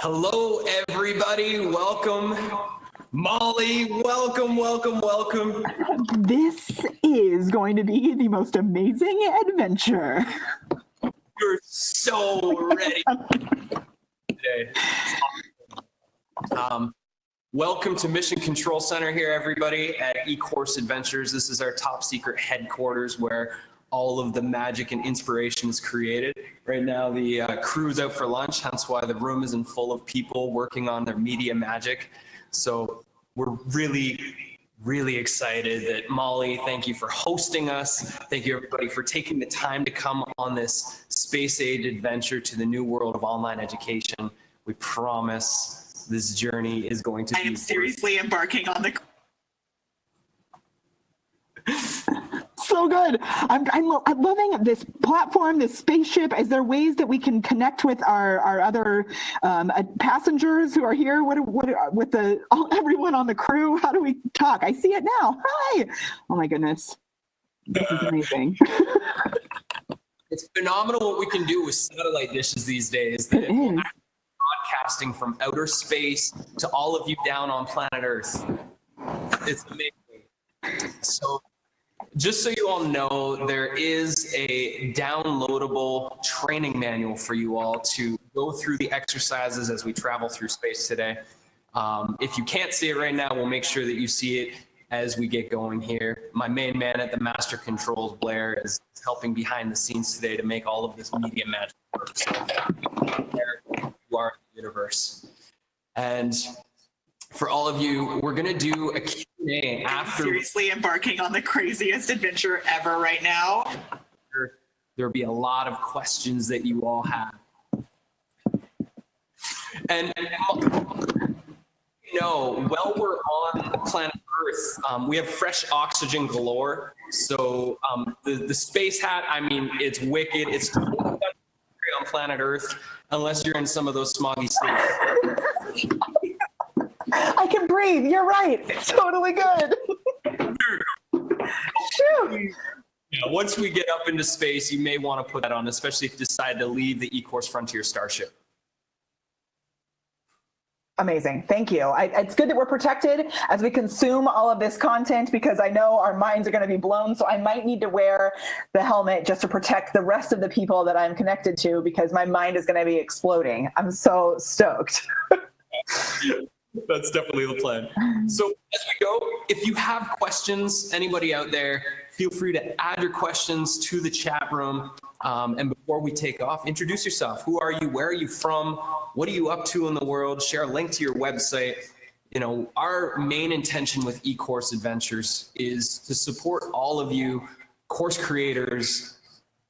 Hello, everybody. Welcome. Molly, welcome. This is going to be the most amazing adventure. You're so ready today. Welcome to Mission Control Center here, everybody, at eCourse Adventures. This is our top secret headquarters where all of the magic and inspiration is created. Right now, the crew's out for lunch, hence why the room isn't full of people working on their media magic. So we're really excited that Molly, thank you for hosting us. Thank you, everybody, for taking the time to come on this space-age adventure to the new world of online education. We promise this journey is going to be— I am seriously embarking on the— So good. I'm loving this platform, this spaceship. Is there ways that we can connect with our other passengers who are here? What with everyone on the crew? How do we talk? I see it now. Hi. Oh my goodness. This is amazing. It's phenomenal what we can do with satellite dishes these days. That we're broadcasting from outer space to all of you down on planet Earth. It's amazing. So just so you all know, there is a downloadable training manual for you all to go through the exercises as we travel through space today. If you can't see it right now, we'll make sure that you see it as we get going here. My main man at the master controls, Blair, is helping behind the scenes today to make all of this media magic work. So there you are in the universe. And for all of you, we're going to do a Q&A after— I'm seriously embarking on the craziest adventure ever right now. There'll be a lot of questions that you all have. And you know, while we're on planet Earth, we have fresh oxygen galore. So the space hat, I mean, it's wicked. It's totally on planet Earth, unless you're in some of those smoggy cities. I can breathe. You're right. It's totally good. Shoot. Yeah, once we get up into space, you may want to put that on, especially if you decide to leave the eCourse Frontier Starship. Amazing. Thank you. It's good that we're protected as we consume all of this content, because I know our minds are going to be blown. So I might need to wear the helmet just to protect the rest of the people that I'm connected to, because my mind is going to be exploding. I'm so stoked. That's definitely the plan. So as we go, if you have questions, anybody out there, feel free to add your questions to the chat room. And before we take off, introduce yourself. Who are you? Where are you from? What are you up to in the world? Share a link to your website. You know, our main intention with eCourse Adventures is to support all of you course creators,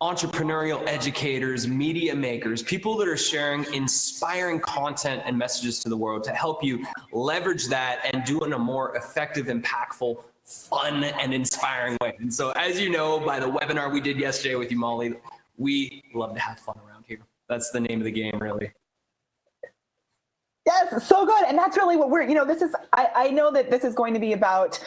entrepreneurial educators, media makers, people that are sharing inspiring content and messages to the world to help you leverage that and do it in a more effective, impactful, fun, and inspiring way. And so, as you know, by the webinar we did yesterday with you, Molly, we love to have fun around here. That's the name of the game, really. Yes, so good. And that's really what we're, you know, this is, I know that this is going to be about,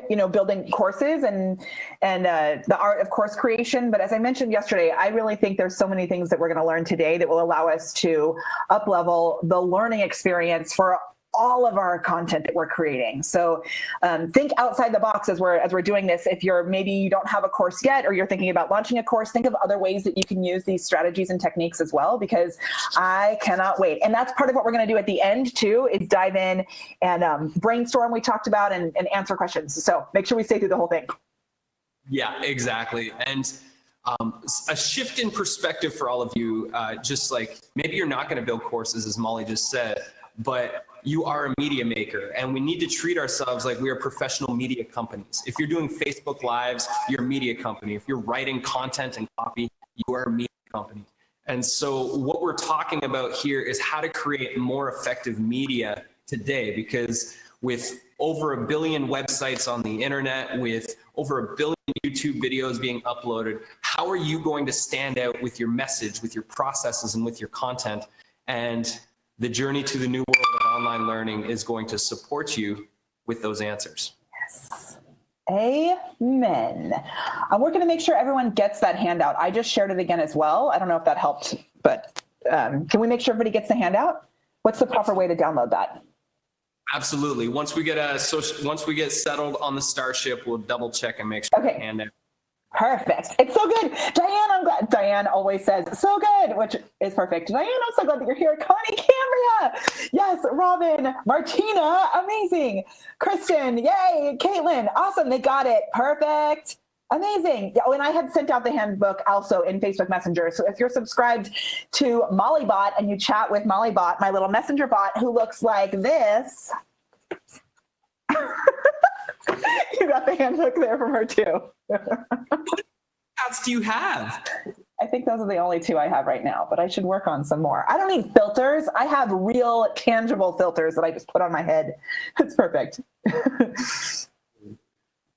you know, building courses and the art of course creation. But as I mentioned yesterday, I really think there's so many things that we're going to learn today that will allow us to up-level the learning experience for all of our content that we're creating. So think outside the box as we're doing this. If maybe you don't have a course yet, or you're thinking about launching a course, think of other ways that you can use these strategies and techniques as well, because I cannot wait. And that's part of what we're going to do at the end too, is dive in and brainstorm we talked about and answer questions. So make sure we stay through the whole thing. Yeah, exactly. And a shift in perspective for all of you, just like maybe you're not going to build courses, as Molly just said, but you are a media maker, and we need to treat ourselves like we are professional media companies. If you're doing Facebook Lives, you're a media company. If you're writing content and copy, you are a media company. And so what we're talking about here is how to create more effective media today, because with over 1 billion websites on the internet, with over 1 billion YouTube videos being uploaded, how are you going to stand out with your message, with your processes, and with your content? And the journey to the new world of online learning is going to support you with those answers. Yes. Amen. We're going to make sure everyone gets that handout. I just shared it again as well. I don't know if that helped, but can we make sure everybody gets the handout? What's the proper way to download that? Absolutely. Once we get settled on the Starship, we'll double check and make sure. Okay. And Perfect. It's so good. Diane, I'm glad. Diane always says, so good, which is perfect. Diane, I'm so glad that you're here. Connie, Cambria. Yes. Robin, Martina. Amazing. Kristen. Yay. Caitlin. Awesome. They got it. Perfect. Amazing. Oh, and I had sent out the handbook also in Facebook Messenger. So if you're subscribed to Mollybot and you chat with Mollybot, my little messenger bot who looks like this, you got the handbook there from her too. what apps do you have? I think those are the only two I have right now, but I should work on some more. I don't need filters. I have real tangible filters that I just put on my head. It's perfect.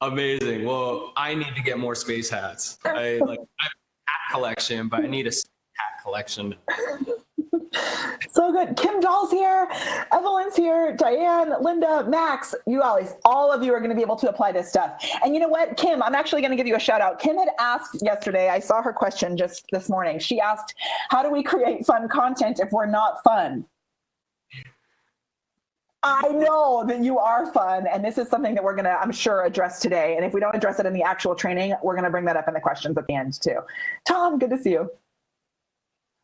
Amazing. Well, I need to get more space hats. I have a hat collection, but I need a hat collection. So good. Kim Dahl's here. Evelyn's here. Diane, Linda, Max, you all of you are going to be able to apply this stuff. And you know what, Kim, I'm actually going to give you a shout out. Kim had asked yesterday, I saw her question just this morning. She asked, how do we create fun content if we're not fun? I know that you are fun, and this is something that we're going to, I'm sure, address today. And if we don't address it in the actual training, we're going to bring that up in the questions at the end too. Tom, good to see you.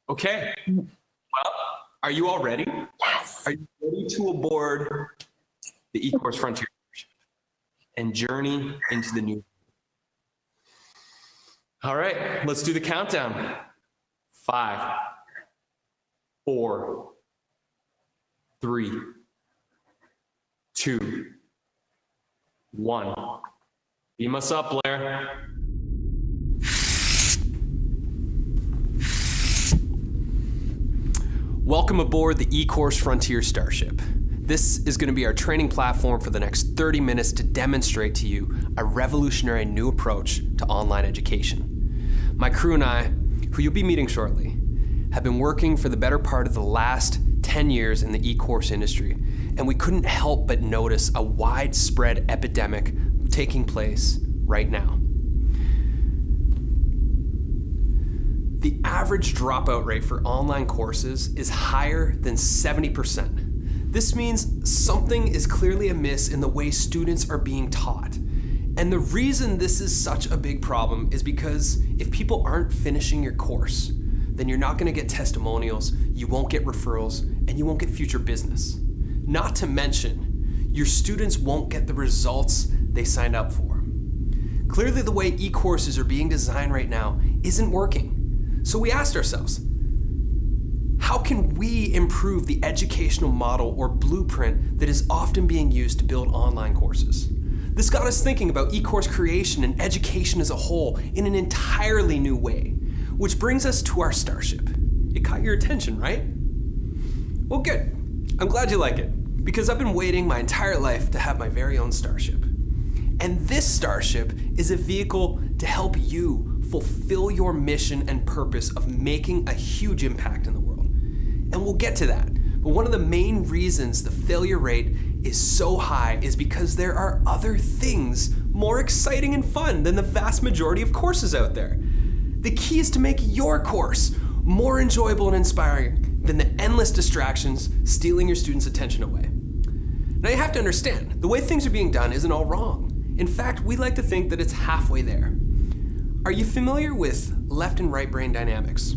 Okay. Well, are you all ready? Yes. Are you ready to aboard the eCourse Frontier and journey into the new? All right, let's do the countdown. 5, 4, 3, 2, 1. Beam us up, Blair. Welcome aboard the eCourse Frontier Starship. This is going to be our training platform for the next 30 minutes to demonstrate to you a revolutionary new approach to online education. My crew and I, who you'll be meeting shortly, have been working for the better part of the last 10 years in the eCourse industry, and we couldn't help but notice a widespread epidemic taking place right now. The average dropout rate for online courses is higher than 70%. This means something is clearly amiss in the way students are being taught. And the reason this is such a big problem is because if people aren't finishing your course, then you're not going to get testimonials, you won't get referrals, and you won't get future business. Not to mention, your students won't get the results they signed up for. Clearly, the way e-courses are being designed right now isn't working. So we asked ourselves, how can we improve the educational model or blueprint that is often being used to build online courses? This got us thinking about e-course creation and education as a whole in an entirely new way, which brings us to our Starship. It caught your attention, right? Well, good. I'm glad you like it, because I've been waiting my entire life to have my very own Starship. And this Starship is a vehicle to help you fulfill your mission and purpose of making a huge impact in the world. And we'll get to that. But one of the main reasons the failure rate is so high is because there are other things more exciting and fun than the vast majority of courses out there. The key is to make your course more enjoyable and inspiring than the endless distractions stealing your students' attention away. Now you have to understand, the way things are being done isn't all wrong. In fact, we like to think that it's halfway there. Are you familiar with left and right brain dynamics?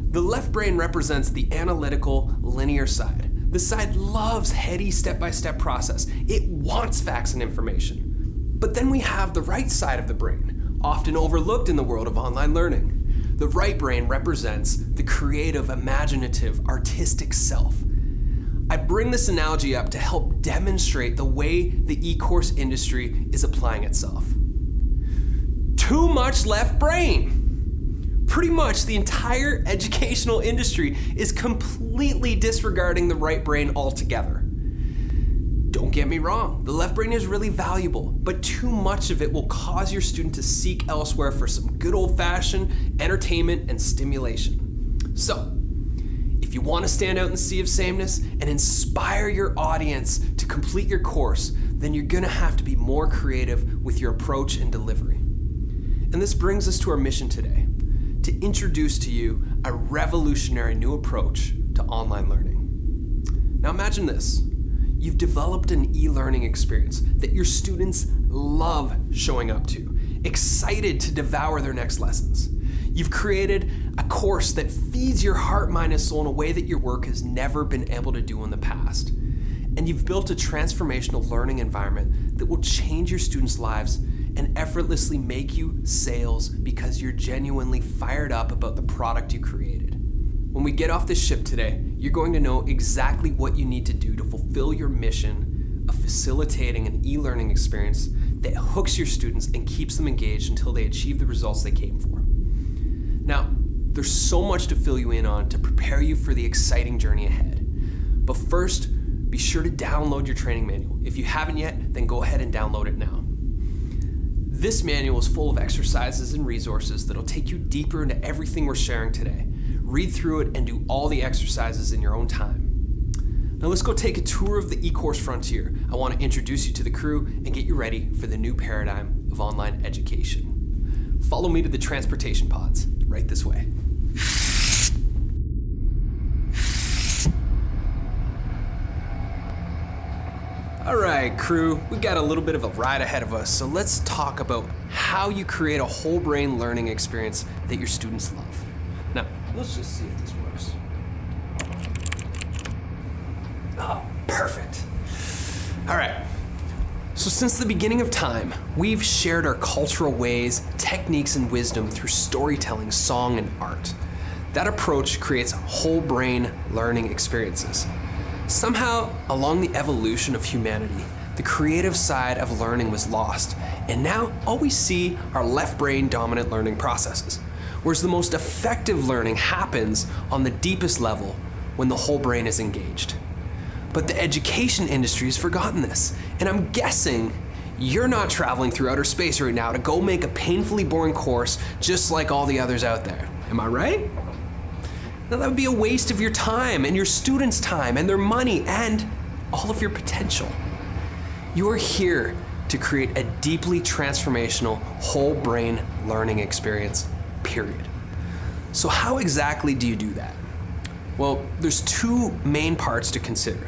The left brain represents the analytical, linear side. The side loves heady step-by-step process. It wants facts and information. But then we have the right side of the brain, often overlooked in the world of online learning. The right brain represents the creative, imaginative, artistic self. I bring this analogy up to help demonstrate the way the e-course industry is applying itself. Too much left brain. Pretty much the entire educational industry is completely disregarding the right brain altogether. Don't get me wrong, the left brain is really valuable, but too much of it will cause your student to seek elsewhere for some good old-fashioned entertainment and stimulation. So, if you want to stand out in the sea of sameness and inspire your audience to complete your course, then you're going to have to be more creative with your approach and delivery. And this brings us to our mission today, to introduce to you a revolutionary new approach to online learning. Now imagine this. You've developed an e-learning experience that your students love showing up to, excited to devour their next lessons. You've created a course that feeds your heart, mind, and soul in a way that your work has never been able to do in the past. And you've built a transformational learning environment that will change your students' lives and effortlessly make you sales because you're genuinely fired up about the product you created. When we get off this ship today, you're going to know exactly what you need to do to fulfill your mission of facilitating an e-learning experience that hooks your students and keeps them engaged until they achieve the results they came for. Now, there's so much to fill you in on to prepare you for the exciting journey ahead. But first, be sure to download your training manual. If you haven't yet, then go ahead and download it now. This manual is full of exercises and resources that'll take you deeper into everything we're sharing today. Read through it and do all the exercises in your own time. Now let's go take a tour of the eCourse frontier. I want to introduce you to the crew and get you ready for the new paradigm of online education. Follow me to the transportation pods, right this way. All right, crew, we got a little bit of a ride ahead of us, so let's talk about how you create a whole brain learning experience that your students love. Now, let's just see if this works. Oh, perfect. All right. So since the beginning of time, we've shared our cultural ways, techniques, and wisdom through storytelling, song, and art. That approach creates whole brain learning experiences. Somehow, along the evolution of humanity, the creative side of learning was lost, and now all we see are left brain dominant learning processes, whereas the most effective learning happens on the deepest level when the whole brain is engaged. But the education industry has forgotten this, and I'm guessing you're not traveling through outer space right now to go make a painfully boring course just like all the others out there. Am I right? Now that would be a waste of your time and your students' time and their money and all of your potential. You are here to create a deeply transformational whole brain learning experience, period. So how exactly do you do that? Well, there's two main parts to consider.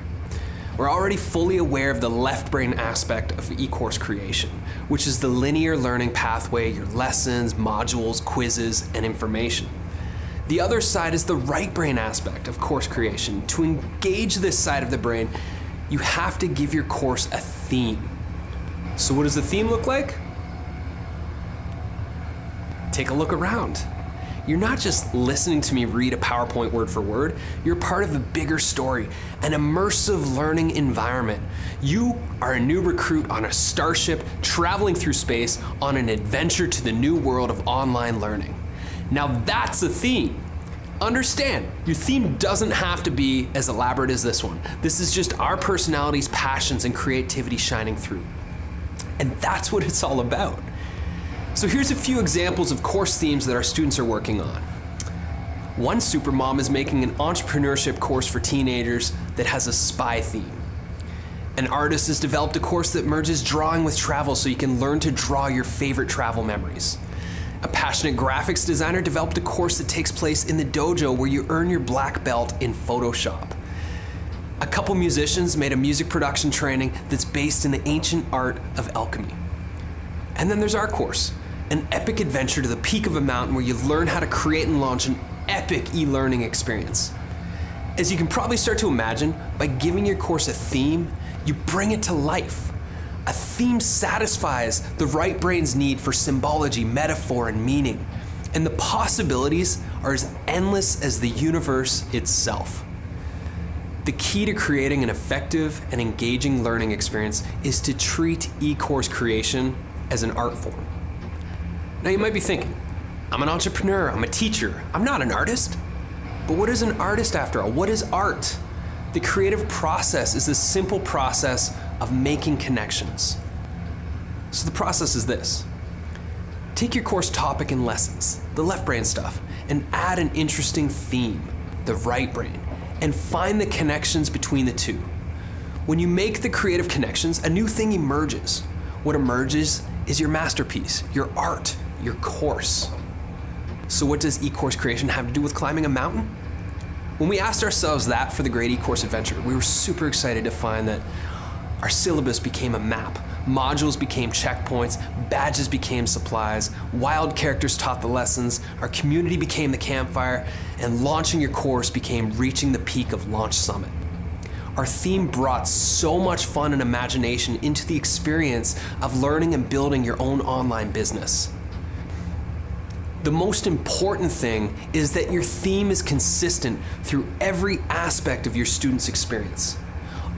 We're already fully aware of the left brain aspect of eCourse creation, which is the linear learning pathway, your lessons, modules, quizzes, and information. The other side is the right brain aspect of course creation. To engage this side of the brain, you have to give your course a theme. So what does the theme look like? Take a look around. You're not just listening to me read a PowerPoint word for word, you're part of a bigger story, an immersive learning environment. You are a new recruit on a starship traveling through space on an adventure to the new world of online learning. Now that's a theme. Understand, your theme doesn't have to be as elaborate as this one. This is just our personalities, passions, and creativity shining through. And that's what it's all about. So here's a few examples of course themes that our students are working on. One supermom is making an entrepreneurship course for teenagers that has a spy theme. An artist has developed a course that merges drawing with travel so you can learn to draw your favorite travel memories. A passionate graphics designer developed a course that takes place in the dojo where you earn your black belt in Photoshop. A couple musicians made a music production training that's based in the ancient art of alchemy. And then there's our course, an epic adventure to the peak of a mountain where you learn how to create and launch an epic e-learning experience. As you can probably start to imagine, by giving your course a theme, you bring it to life. A theme satisfies the right brain's need for symbology, metaphor, and meaning. And the possibilities are as endless as the universe itself. The key to creating an effective and engaging learning experience is to treat eCourse creation as an art form. Now you might be thinking, I'm an entrepreneur, I'm a teacher, I'm not an artist. But what is an artist after all? What is art? The creative process is a simple process of making connections. So the process is this. Take your course topic and lessons, the left brain stuff, and add an interesting theme, the right brain, and find the connections between the two. When you make the creative connections, a new thing emerges. What emerges is your masterpiece, your art, your course. So what does eCourse creation have to do with climbing a mountain? When we asked ourselves that for the Great eCourse Adventure, we were super excited to find that our syllabus became a map. Modules became checkpoints, badges became supplies, wild characters taught the lessons, our community became the campfire, and launching your course became reaching the peak of Launch Summit. Our theme brought so much fun and imagination into the experience of learning and building your own online business. The most important thing is that your theme is consistent through every aspect of your student's experience.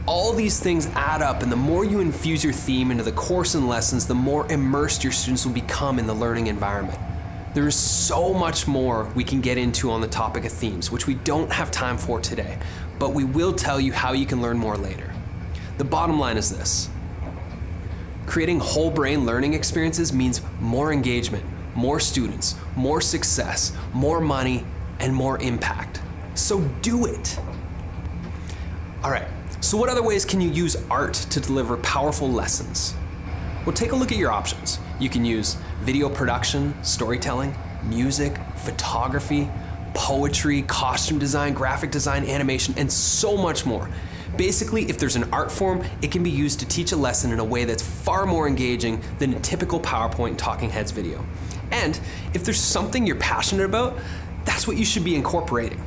All these things add up, and the more you infuse your theme into the course and lessons, the more immersed your students will become in the learning environment. There is so much more we can get into on the topic of themes, which we don't have time for today, but we will tell you how you can learn more later. The bottom line is this: creating whole brain learning experiences means more engagement, more students, more success, more money, and more impact. So do it. All right. So what other ways can you use art to deliver powerful lessons? Well, take a look at your options. You can use video production, storytelling, music, photography, poetry, costume design, graphic design, animation, and so much more. Basically, if there's an art form, it can be used to teach a lesson in a way that's far more engaging than a typical PowerPoint and talking heads video. And if there's something you're passionate about, that's what you should be incorporating.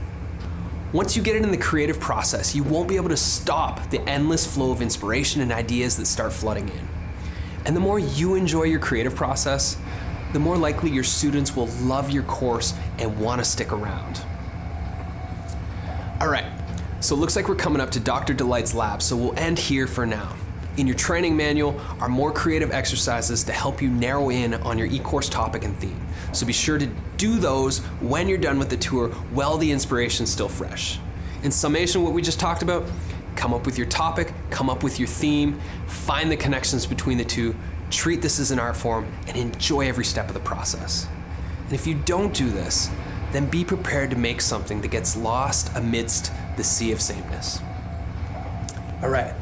Once you get it in the creative process, you won't be able to stop the endless flow of inspiration and ideas that start flooding in. And the more you enjoy your creative process, the more likely your students will love your course and want to stick around. All right, so it looks like we're coming up to Dr. Delight's lab, so we'll end here for now. In your training manual are more creative exercises to help you narrow in on your eCourse topic and theme. So be sure to do those when you're done with the tour while the inspiration's still fresh. In summation, what we just talked about: come up with your topic, come up with your theme, find the connections between the two, treat this as an art form, and enjoy every step of the process. And if you don't do this, then be prepared to make something that gets lost amidst the sea of sameness. All right.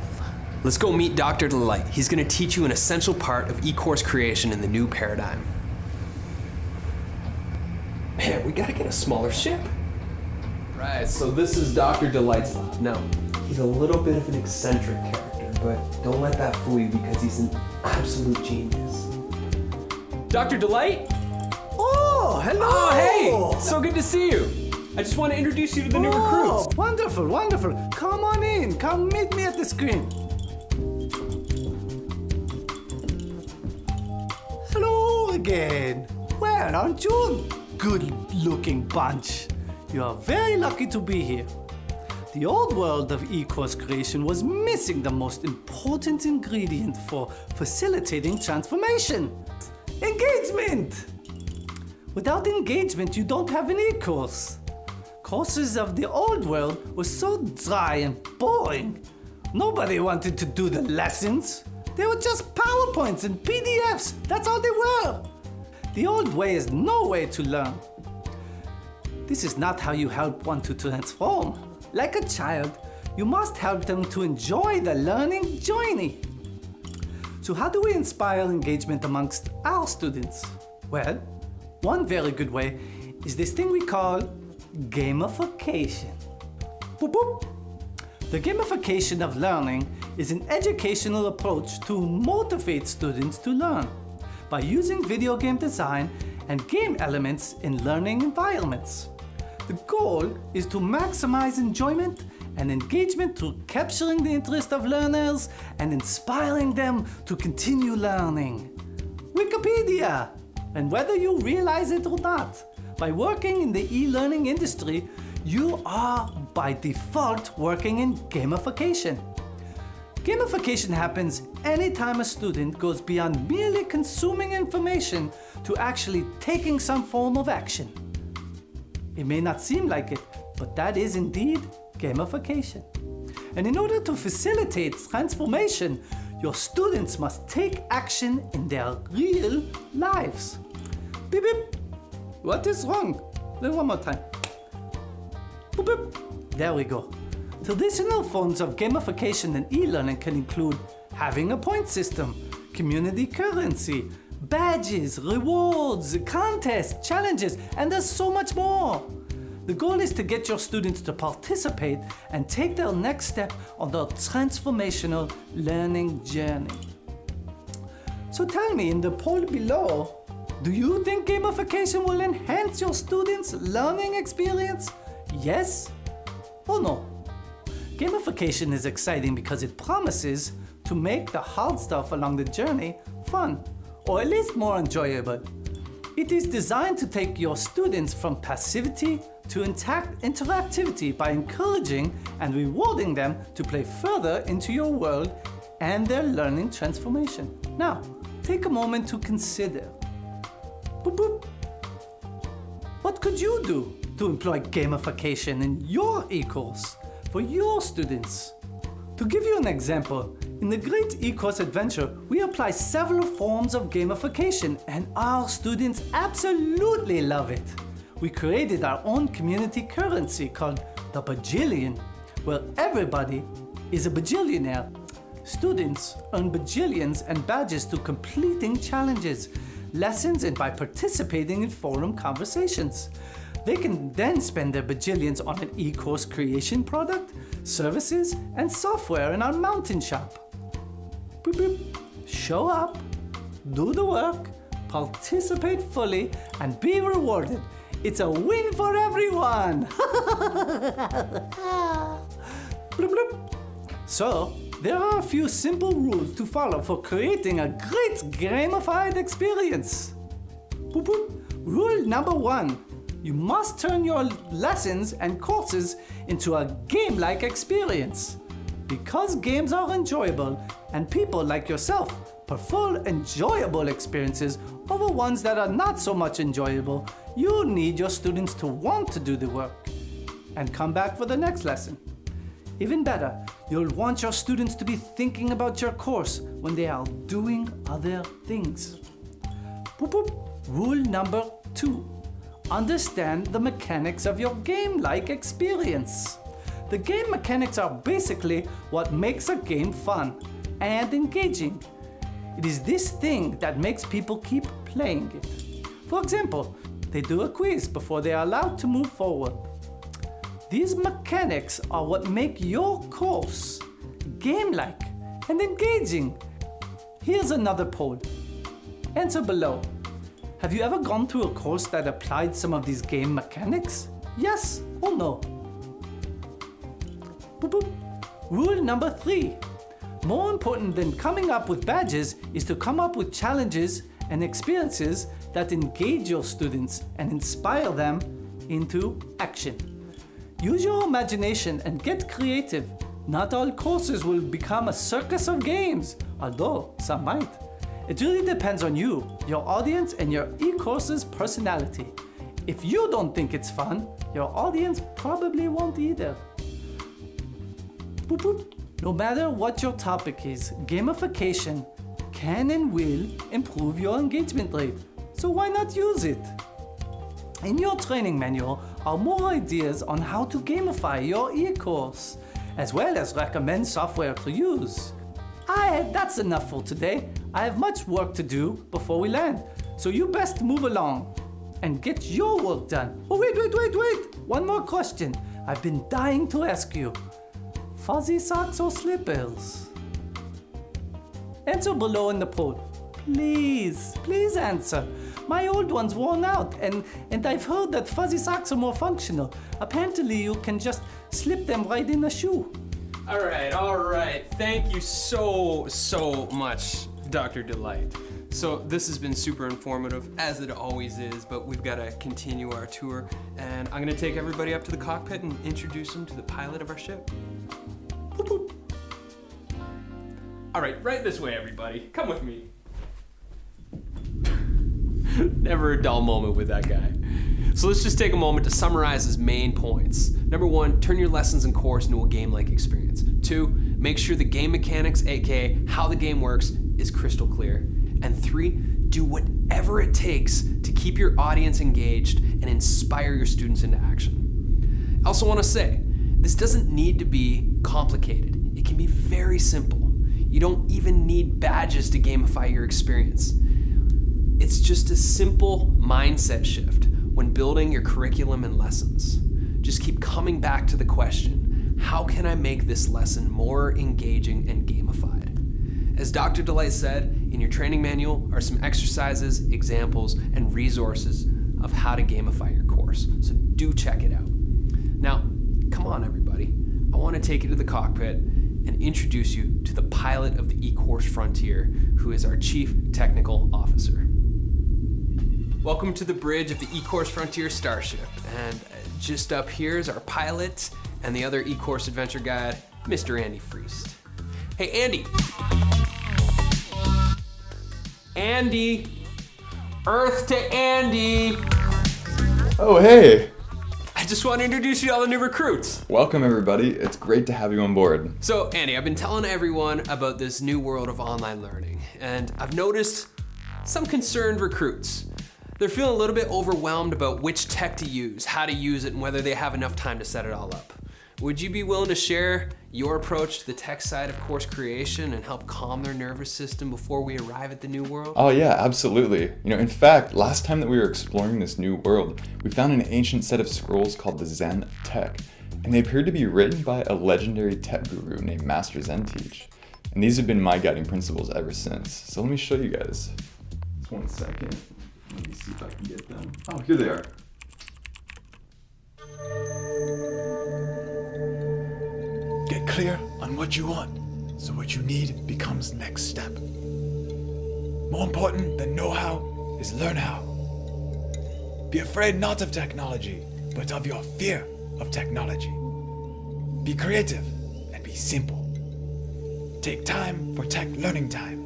Let's go meet Dr. Delight. He's going to teach you an essential part of eCourse creation in the new paradigm. Man, we got to get a smaller ship. Right, so this is Dr. Delight's lab. Now, he's a little bit of an eccentric character, but don't let that fool you because he's an absolute genius. Dr. Delight? Oh, hello! Oh, hey! So good to see you. I just want to introduce you to the new recruits. Wonderful, wonderful. Come on in. Come meet me at the screen. Hello again. Well, aren't you a good-looking bunch? You are very lucky to be here. The old world of eCourse creation was missing the most important ingredient for facilitating transformation: engagement. Without engagement, you don't have an eCourse. Courses of the old world were so dry and boring. Nobody wanted to do the lessons. They were just PowerPoints and PDFs. That's all they were. The old way is no way to learn. This is not how you help one to transform. Like a child, you must help them to enjoy the learning journey. So how do we inspire engagement amongst our students? Well, one very good way is this thing we call gamification. Boop, boop. The gamification of learning is an educational approach to motivate students to learn by using video game design and game elements in learning environments. The goal is to maximize enjoyment and engagement through capturing the interest of learners and inspiring them to continue learning. Wikipedia! And whether you realize it or not, by working in the e-learning industry, you are by default working in gamification. Gamification happens anytime a student goes beyond merely consuming information to actually taking some form of action. It may not seem like it, but that is indeed gamification. And in order to facilitate transformation, your students must take action in their real lives. Beep beep. What is wrong? One more time. Boop, boop. There we go. Traditional forms of gamification and e-learning can include having a point system, community currency, badges, rewards, contests, challenges, and there's so much more. The goal is to get your students to participate and take their next step on their transformational learning journey. So tell me in the poll below, do you think gamification will enhance your students' learning experience? Yes or no? Gamification is exciting because it promises to make the hard stuff along the journey fun, or at least more enjoyable. It is designed to take your students from passivity to interactivity by encouraging and rewarding them to play further into your world and their learning transformation. Now, take a moment to consider. Boop, boop. What could you do to employ gamification in your eCourse for your students? To give you an example, in the Great eCourse Adventure, we apply several forms of gamification and our students absolutely love it. We created our own community currency called the Bajillion, where everybody is a bajillionaire. Students earn bajillions and badges through completing challenges, lessons, and by participating in forum conversations. They can then spend their bajillions on an eCourse creation product, services, and software in our mountain shop. Boop, boop. Show up, do the work, participate fully, and be rewarded. It's a win for everyone! Bloop, bloop. So, there are a few simple rules to follow for creating a great gamified experience. Boop, boop. Rule number 1. You must turn your lessons and courses into a game-like experience. Because games are enjoyable and people like yourself prefer enjoyable experiences over ones that are not so much enjoyable, you need your students to want to do the work and come back for the next lesson. Even better, you'll want your students to be thinking about your course when they are doing other things. Boop, boop. Rule number 2. Understand the mechanics of your game-like experience. The game mechanics are basically what makes a game fun and engaging. It is this thing that makes people keep playing it. For example, they do a quiz before they are allowed to move forward. These mechanics are what make your course game-like and engaging. Here's another poll. Answer below. Have you ever gone through a course that applied some of these game mechanics? Yes or no? Boop, boop. Rule number 3. More important than coming up with badges is to come up with challenges and experiences that engage your students and inspire them into action. Use your imagination and get creative. Not all courses will become a circus of games, although some might. It really depends on you, your audience, and your eCourse's personality. If you don't think it's fun, your audience probably won't either. Boop, boop. No matter what your topic is, gamification can and will improve your engagement rate. So why not use it? In your training manual are more ideas on how to gamify your eCourse, as well as recommend software to use. That's enough for today. I have much work to do before we land, so you best move along and get your work done. Oh, wait. One more question I've been dying to ask you. Fuzzy socks or slippers? Answer below in the poll. Please answer. My old one's worn out and I've heard that fuzzy socks are more functional. Apparently you can just slip them right in a shoe. All right. Thank you so much, Dr. Delight. So this has been super informative, as it always is, but we've got to continue our tour, and I'm going to take everybody up to the cockpit and introduce them to the pilot of our ship. Boop, boop. All right, right this way, everybody. Come with me. Never a dull moment with that guy. So let's just take a moment to summarize his main points. Number 1, turn your lessons and course into a game-like experience. 2, make sure the game mechanics, aka how the game works, is crystal clear. And 3, do whatever it takes to keep your audience engaged and inspire your students into action. I also want to say, this doesn't need to be complicated. It can be very simple. You don't even need badges to gamify your experience. It's just a simple mindset shift when building your curriculum and lessons. just keep coming back to the question, how can I make this lesson more engaging and gamified? As Dr. Delight said, in your training manual are some exercises, examples, and resources of how to gamify your course. So do check it out. Now, come on everybody. I want to take you to the cockpit and introduce you to the pilot of the eCourse Frontier, who is our Chief Technical Officer. Welcome to the bridge of the eCourse Frontier Starship. And just up here is our pilot and the other eCourse adventure guide, Mr. Andy Freest. Hey, Andy. Andy. Earth to Andy. Oh, hey. I just want to introduce you to all the new recruits. Welcome, everybody. It's great to have you on board. So, Andy, I've been telling everyone about this new world of online learning, and I've noticed some concerned recruits. They're feeling a little bit overwhelmed about which tech to use, how to use it, and whether they have enough time to set it all up. Would you be willing to share your approach to the tech side of course creation and help calm their nervous system before we arrive at the new world? Oh yeah, absolutely. In fact, last time that we were exploring this new world, we found an ancient set of scrolls called the Zen of Tech, and they appeared to be written by a legendary tech guru named Master Zen Teach. And these have been my guiding principles ever since. So let me show you guys. Just 1 second. Let me see if I can get them. Oh, here they are. Get clear on what you want, so what you need becomes next step. More important than know how is learn how. Be afraid not of technology, but of your fear of technology. Be creative and be simple. Take time for tech learning time,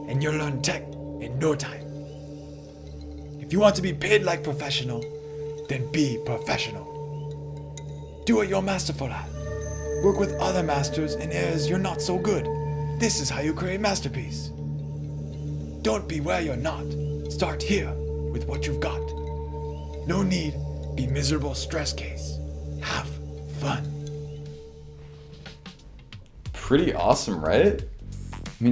and you'll learn tech in no time. If you want to be paid like professional, then be professional. Do what you're masterful at. Work with other masters in areas you're not so good. This is how you create masterpiece. Don't be where you're not. Start here with what you've got. No need be miserable stress case. Have fun. Pretty awesome, right?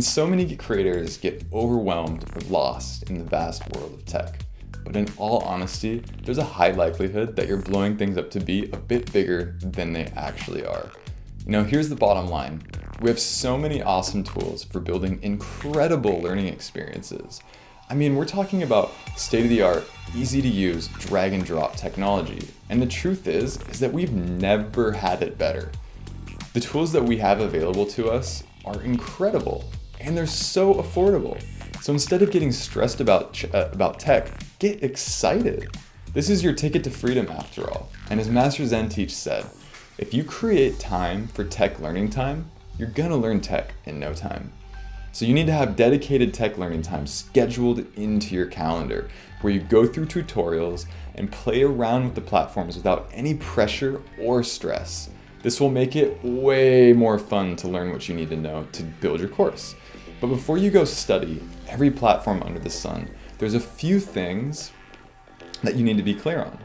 So many creators get overwhelmed or lost in the vast world of tech. But in all honesty, there's a high likelihood that you're blowing things up to be a bit bigger than they actually are. Here's the bottom line. We have so many awesome tools for building incredible learning experiences. We're talking about state-of-the-art, easy to use, drag and drop technology. And the truth is that we've never had it better. The tools that we have available to us are incredible, and they're so affordable. So instead of getting stressed about tech, get excited. This is your ticket to freedom after all. And as Master Zen Teach said, if you create time for tech learning time, you're gonna learn tech in no time. So you need to have dedicated tech learning time scheduled into your calendar, where you go through tutorials and play around with the platforms without any pressure or stress. This will make it way more fun to learn what you need to know to build your course. But before you go study every platform under the sun, there's a few things that you need to be clear on.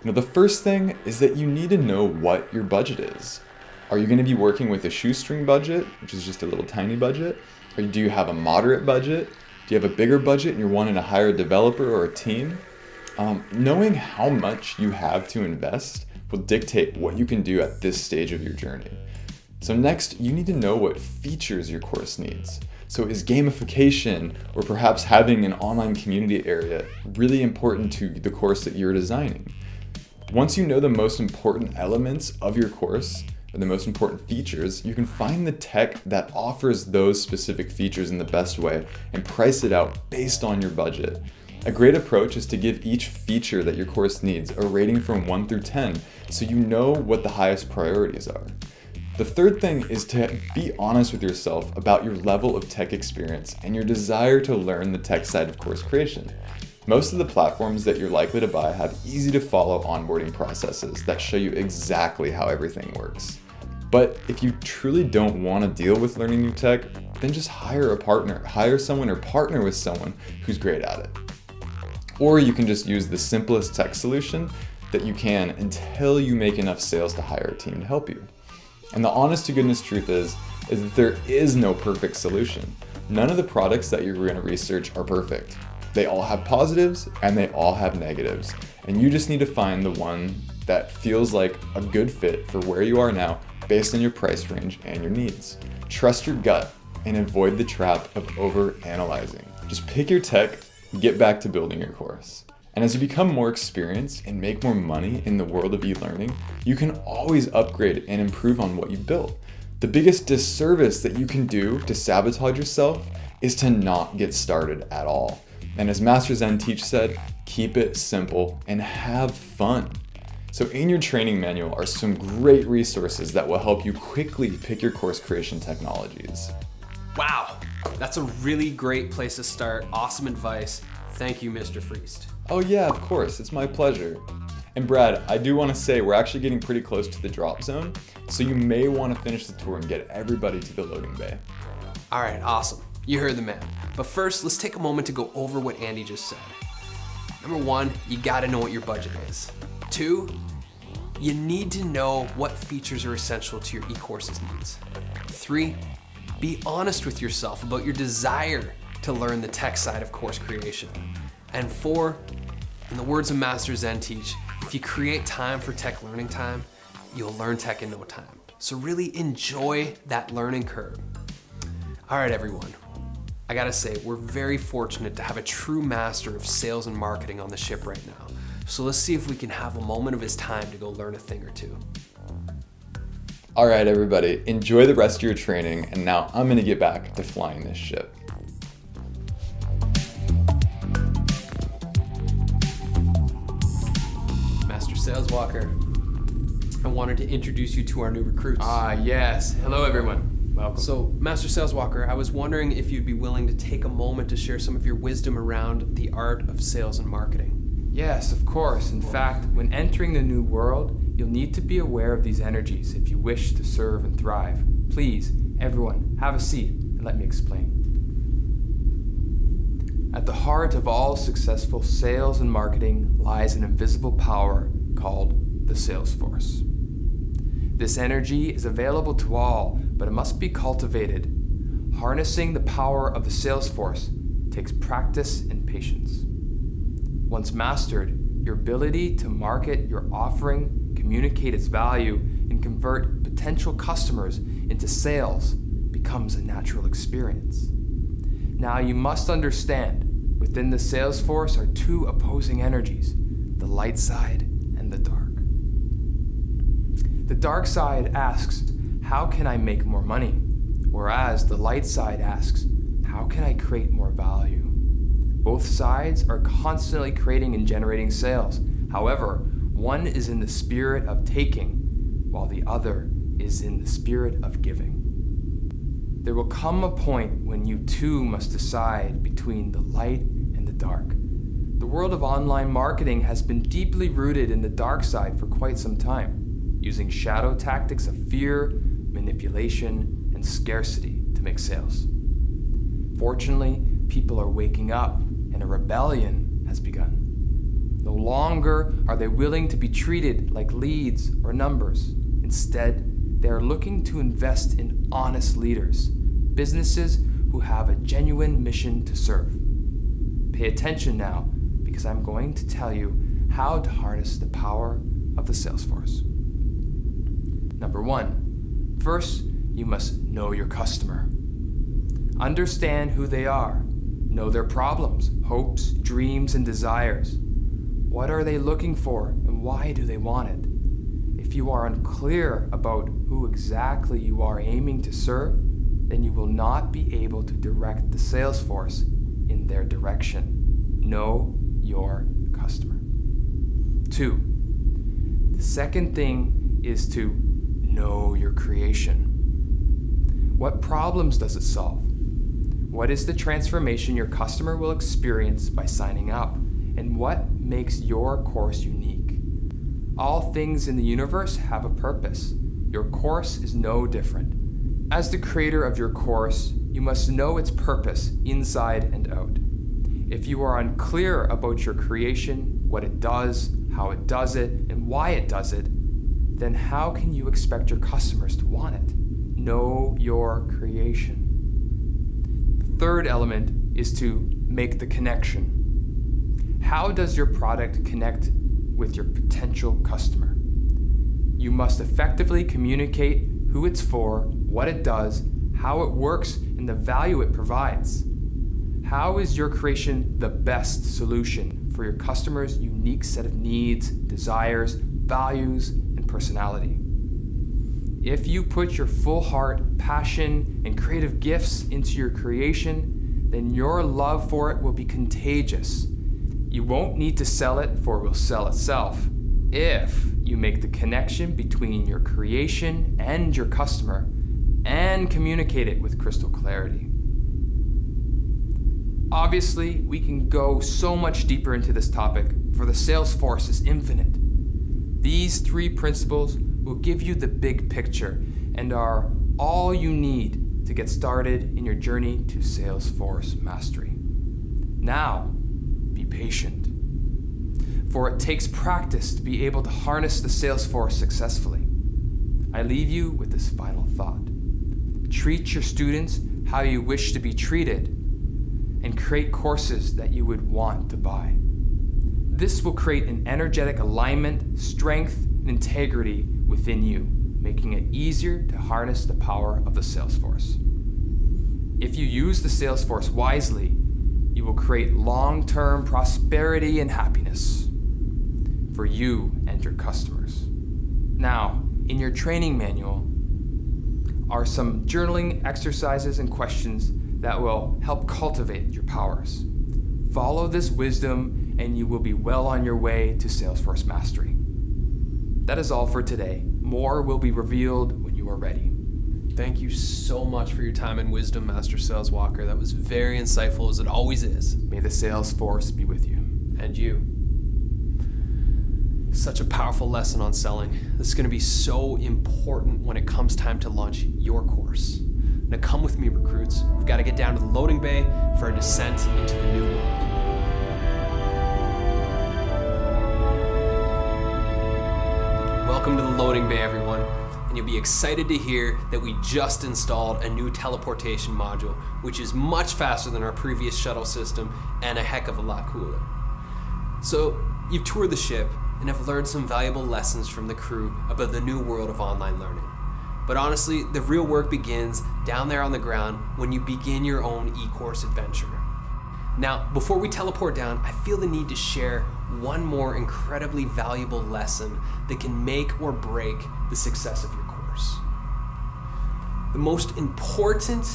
The first thing is that you need to know what your budget is. Are you going to be working with a shoestring budget, which is just a little tiny budget? Or do you have a moderate budget? Do you have a bigger budget and you're wanting to hire a developer or a team? Knowing how much you have to invest will dictate what you can do at this stage of your journey. So next, you need to know what features your course needs. So is gamification or perhaps having an online community area really important to the course that you're designing? Once you know the most important elements of your course, or the most important features, you can find the tech that offers those specific features in the best way and price it out based on your budget. A great approach is to give each feature that your course needs a rating from 1 through 10, so you know what the highest priorities are. The third thing is to be honest with yourself about your level of tech experience and your desire to learn the tech side of course creation. Most of the platforms that you're likely to buy have easy to follow onboarding processes that show you exactly how everything works. But if you truly don't want to deal with learning new tech, then just hire a partner. Hire someone or partner with someone who's great at it. Or you can just use the simplest tech solution that you can until you make enough sales to hire a team to help you. And the honest to goodness truth is that there is no perfect solution. None of the products that you're going to research are perfect. They all have positives and they all have negatives. And you just need to find the one that feels like a good fit for where you are now based on your price range and your needs. Trust your gut and avoid the trap of over-analyzing. Just pick your tech, get back to building your course. And as you become more experienced and make more money in the world of e-learning, you can always upgrade and improve on what you built. The biggest disservice that you can do to sabotage yourself is to not get started at all. And as Master Zen Teach said, keep it simple and have fun. So in your training manual are some great resources that will help you quickly pick your course creation technologies. Wow, that's a really great place to start. Awesome advice. Thank you, Mr. Friest. Oh yeah, of course, it's my pleasure. And Brad, I do want to say we're actually getting pretty close to the drop zone, so you may want to finish the tour and get everybody to the loading bay. All right, awesome. You heard the man. But first, let's take a moment to go over what Andy just said. Number one, you gotta know what your budget is. Two, you need to know what features are essential to your eCourse's needs. Three, be honest with yourself about your desire to learn the tech side of course creation. And four, in the words of Master Zen Teach, if you create time for tech learning time, you'll learn tech in no time. So really enjoy that learning curve. All right, everyone. I gotta say, we're very fortunate to have a true master of sales and marketing on the ship right now. So let's see if we can have a moment of his time to go learn a thing or two. All right, everybody, enjoy the rest of your training, and now I'm gonna get back to flying this ship. Master Sales Walker, I wanted to introduce you to our new recruits. Yes. Hello, everyone. Welcome. So, Master Sales Walker, I was wondering if you'd be willing to take a moment to share some of your wisdom around the art of sales and marketing. Yes, of course. In fact, when entering the new world, you'll need to be aware of these energies if you wish to serve and thrive. Please, everyone, have a seat and let me explain. At the heart of all successful sales and marketing lies an invisible power called the sales force. This energy is available to all, but it must be cultivated. Harnessing the power of the sales force takes practice and patience. Once mastered, your ability to market your offering, communicate its value, and convert potential customers into sales becomes a natural experience. Now you must understand, within the sales force are two opposing energies, the light side and the dark. The dark side asks, how can I make more money? Whereas the light side asks, how can I create more value? Both sides are constantly creating and generating sales. However, one is in the spirit of taking, while the other is in the spirit of giving. There will come a point when you too must decide between the light and the dark. The world of online marketing has been deeply rooted in the dark side for quite some time, using shadow tactics of fear, manipulation, and scarcity to make sales. Fortunately, people are waking up and a rebellion has begun. No longer are they willing to be treated like leads or numbers. Instead, they are looking to invest in honest leaders, businesses who have a genuine mission to serve. Pay attention now, because I'm going to tell you how to harness the power of the sales force. Number one, first, you must know your customer. Understand who they are. Know their problems, hopes, dreams, and desires. What are they looking for and why do they want it? If you are unclear about who exactly you are aiming to serve, then you will not be able to direct the sales force in their direction. Know your customer. Two, the second thing is to know your creation. What problems does it solve? What is the transformation your customer will experience by signing up? And what makes your course unique? All things in the universe have a purpose. Your course is no different. As the creator of your course, you must know its purpose inside and out. If you are unclear about your creation, what it does, how it does it, and why it does it, then how can you expect your customers to want it? Know your creation. The third element is to make the connection. How does your product connect with your potential customer? You must effectively communicate who it's for, what it does, how it works, and the value it provides. How is your creation the best solution for your customer's unique set of needs, desires, values, and personality? If you put your full heart, passion, and creative gifts into your creation, then your love for it will be contagious. You won't need to sell it, for it will sell itself if you make the connection between your creation and your customer and communicate it with crystal clarity. Obviously, we can go so much deeper into this topic, for the sales force is infinite. These 3 principles will give you the big picture and are all you need to get started in your journey to Salesforce mastery. Now, be patient, for it takes practice to be able to harness the sales force successfully. I leave you with this final thought. Treat your students how you wish to be treated, and create courses that you would want to buy. This will create an energetic alignment, strength, and integrity within you, making it easier to harness the power of the sales force. If you use the sales force wisely, you will create long-term prosperity and happiness for you and your customers. Now, in your training manual are some journaling exercises and questions that will help cultivate your powers. Follow this wisdom and you will be well on your way to Salesforce mastery. That is all for today. More will be revealed when you are ready. Thank you so much for your time and wisdom, Master Sales Walker. That was very insightful, as it always is. May the sales force be with you. And you. Such a powerful lesson on selling. This is going to be so important when it comes time to launch your course. Now come with me, recruits. We've got to get down to the loading bay for a descent into the new world. Welcome to the loading bay, everyone. And you'll be excited to hear that we just installed a new teleportation module, which is much faster than our previous shuttle system and a heck of a lot cooler. So you've toured the ship and have learned some valuable lessons from the crew about the new world of online learning. But honestly, the real work begins down there on the ground when you begin your own eCourse adventure. Now, before we teleport down, I feel the need to share one more incredibly valuable lesson that can make or break the success of your course. The most important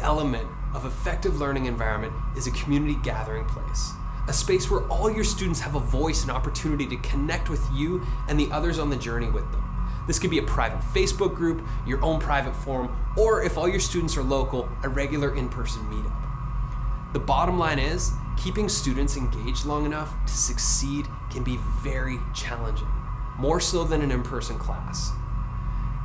element of effective learning environment is a community gathering place, a space where all your students have a voice and opportunity to connect with you and the others on the journey with them. This could be a private Facebook group, your own private forum, or if all your students are local, a regular in-person meetup. The bottom line is, keeping students engaged long enough to succeed can be very challenging, more so than an in-person class.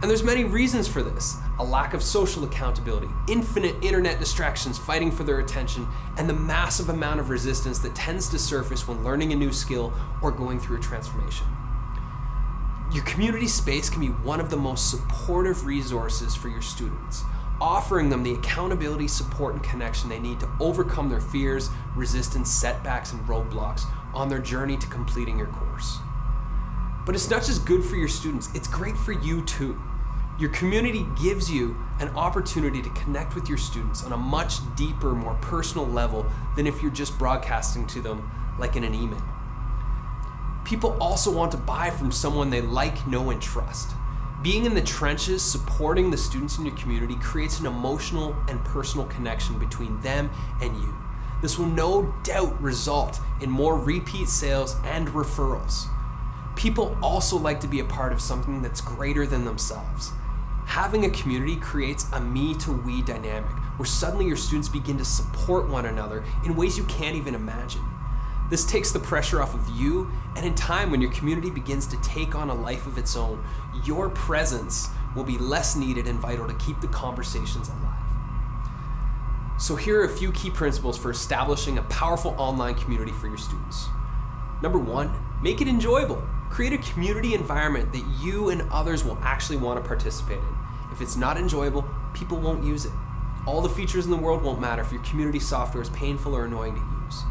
And there's many reasons for this: a lack of social accountability, infinite internet distractions fighting for their attention, and the massive amount of resistance that tends to surface when learning a new skill or going through a transformation. Your community space can be one of the most supportive resources for your students, offering them the accountability, support, and connection they need to overcome their fears, resistance, setbacks, and roadblocks on their journey to completing your course. But it's not just good for your students, it's great for you too. Your community gives you an opportunity to connect with your students on a much deeper, more personal level than if you're just broadcasting to them like in an email. People also want to buy from someone they like, know, and trust. Being in the trenches, supporting the students in your community creates an emotional and personal connection between them and you. This will no doubt result in more repeat sales and referrals. People also like to be a part of something that's greater than themselves. Having a community creates a me to we dynamic, where suddenly your students begin to support one another in ways you can't even imagine. This takes the pressure off of you, and in time when your community begins to take on a life of its own, your presence will be less needed and vital to keep the conversations alive. So here are a few key principles for establishing a powerful online community for your students. Number 1, make it enjoyable. Create a community environment that you and others will actually want to participate in. If it's not enjoyable, people won't use it. All the features in the world won't matter if your community software is painful or annoying to use.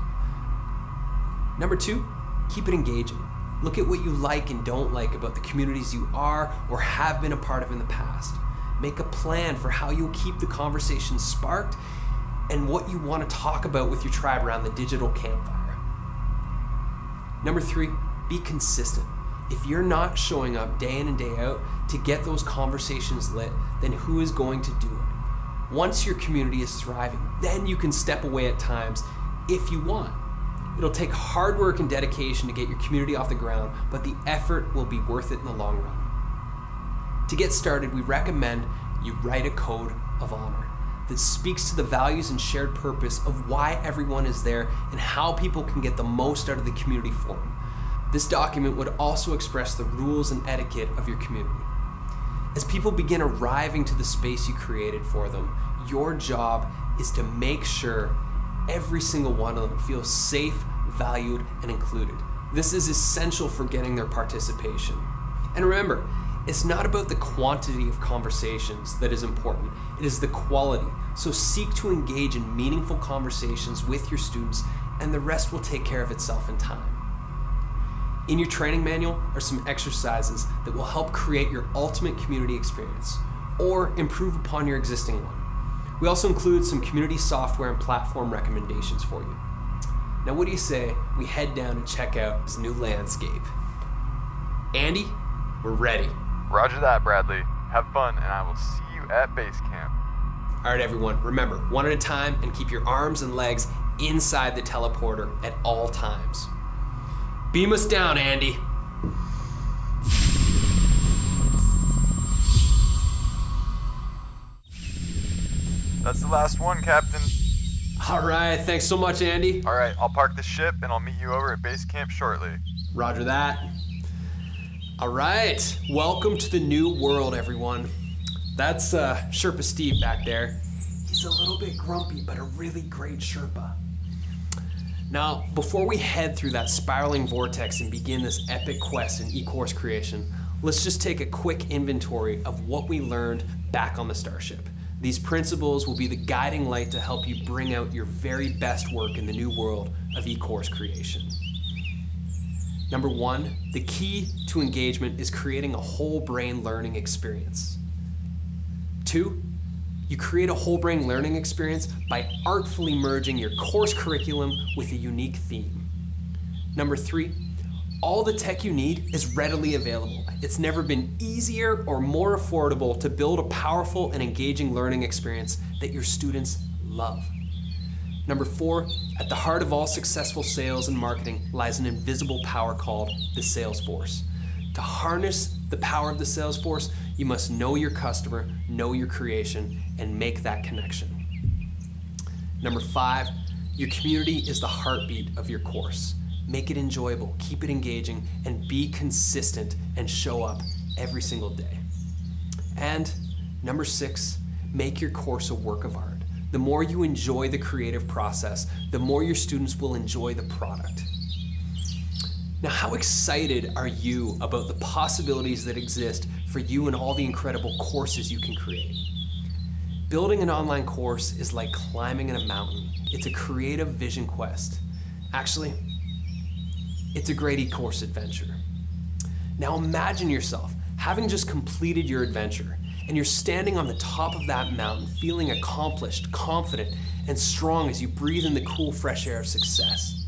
Number 2, keep it engaging. Look at what you like and don't like about the communities you are or have been a part of in the past. Make a plan for how you'll keep the conversation sparked and what you want to talk about with your tribe around the digital campfire. Number 3, be consistent. If you're not showing up day in and day out to get those conversations lit, then who is going to do it? Once your community is thriving, then you can step away at times if you want. It'll take hard work and dedication to get your community off the ground, but the effort will be worth it in the long run. To get started, we recommend you write a code of honor that speaks to the values and shared purpose of why everyone is there and how people can get the most out of the community forum. This document would also express the rules and etiquette of your community. As people begin arriving to the space you created for them, your job is to make sure every single one of them feels safe, valued, and included. This is essential for getting their participation. And remember, it's not about the quantity of conversations that is important, it is the quality. So seek to engage in meaningful conversations with your students, and the rest will take care of itself in time. In your training manual are some exercises that will help create your ultimate community experience or improve upon your existing one. We also include some community software and platform recommendations for you. Now, what do you say we head down and check out this new landscape? Andy, we're ready. Roger that, Bradley. Have fun, and I will see you at base camp. All right, everyone, remember, one at a time and keep your arms and legs inside the teleporter at all times. Beam us down, Andy. That's the last one, Captain. All right, thanks so much, Andy. All right, I'll park the ship and I'll meet you over at base camp shortly. Roger that. All right, welcome to the new world, everyone. That's Sherpa Steve back there. He's a little bit grumpy, but a really great Sherpa. Now, before we head through that spiraling vortex and begin this epic quest in eCourse creation, let's just take a quick inventory of what we learned back on the Starship. These principles will be the guiding light to help you bring out your very best work in the new world of eCourse creation. Number 1, the key to engagement is creating a whole brain learning experience. 2, you create a whole brain learning experience by artfully merging your course curriculum with a unique theme. Number 3, all the tech you need is readily available. It's never been easier or more affordable to build a powerful and engaging learning experience that your students love. Number 4, at the heart of all successful sales and marketing lies an invisible power called the sales force. To harness the power of the sales force, you must know your customer, know your creation, and make that connection. Number 5, your community is the heartbeat of your course. Make it enjoyable, keep it engaging, and be consistent and show up every single day. And number 6, make your course a work of art. The more you enjoy the creative process, the more your students will enjoy the product. Now, how excited are you about the possibilities that exist for you and all the incredible courses you can create? Building an online course is like climbing in a mountain. It's a creative vision quest. Actually, it's a great eCourse adventure. Now imagine yourself having just completed your adventure, and you're standing on the top of that mountain feeling accomplished, confident, and strong as you breathe in the cool, fresh air of success.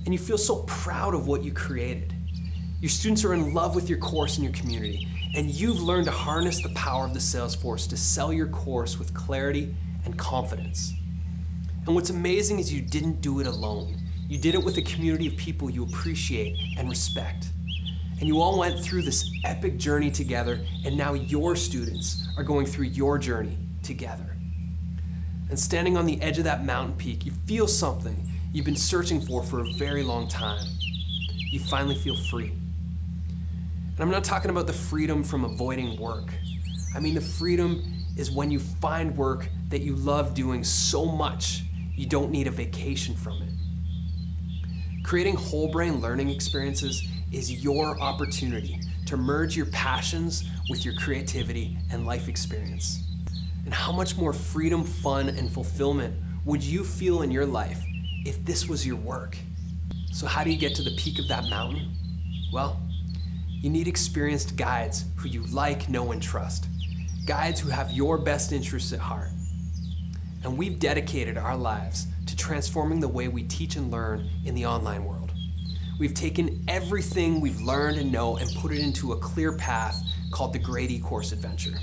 And you feel so proud of what you created. Your students are in love with your course and your community, and you've learned to harness the power of the sales force to sell your course with clarity and confidence. And what's amazing is you didn't do it alone. You did it with a community of people you appreciate and respect. And you all went through this epic journey together, and now your students are going through your journey together. And standing on the edge of that mountain peak, you feel something you've been searching for a very long time. You finally feel free. And I'm not talking about the freedom from avoiding work. I mean, the freedom is when you find work that you love doing so much, you don't need a vacation from it. Creating whole brain learning experiences is your opportunity to merge your passions with your creativity and life experience. And how much more freedom, fun, and fulfillment would you feel in your life if this was your work? So how do you get to the peak of that mountain? Well, you need experienced guides who you like, know, and trust. Guides who have your best interests at heart. And we've dedicated our lives to transforming the way we teach and learn in the online world. We've taken everything we've learned and know and put it into a clear path called the Great eCourse Adventure.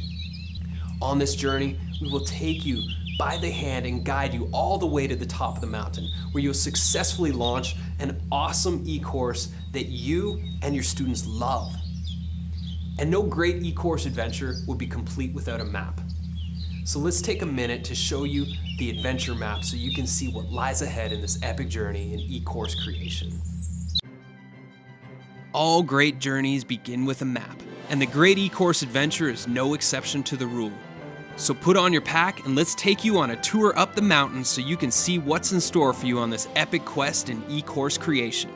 On this journey, we will take you by the hand and guide you all the way to the top of the mountain, where you'll successfully launch an awesome eCourse that you and your students love. And no great eCourse adventure would be complete without a map. So let's take a minute to show you the adventure map so you can see what lies ahead in this epic journey in eCourse creation. All great journeys begin with a map, and the Great eCourse Adventure is no exception to the rule. So put on your pack and let's take you on a tour up the mountains so you can see what's in store for you on this epic quest in eCourse creation.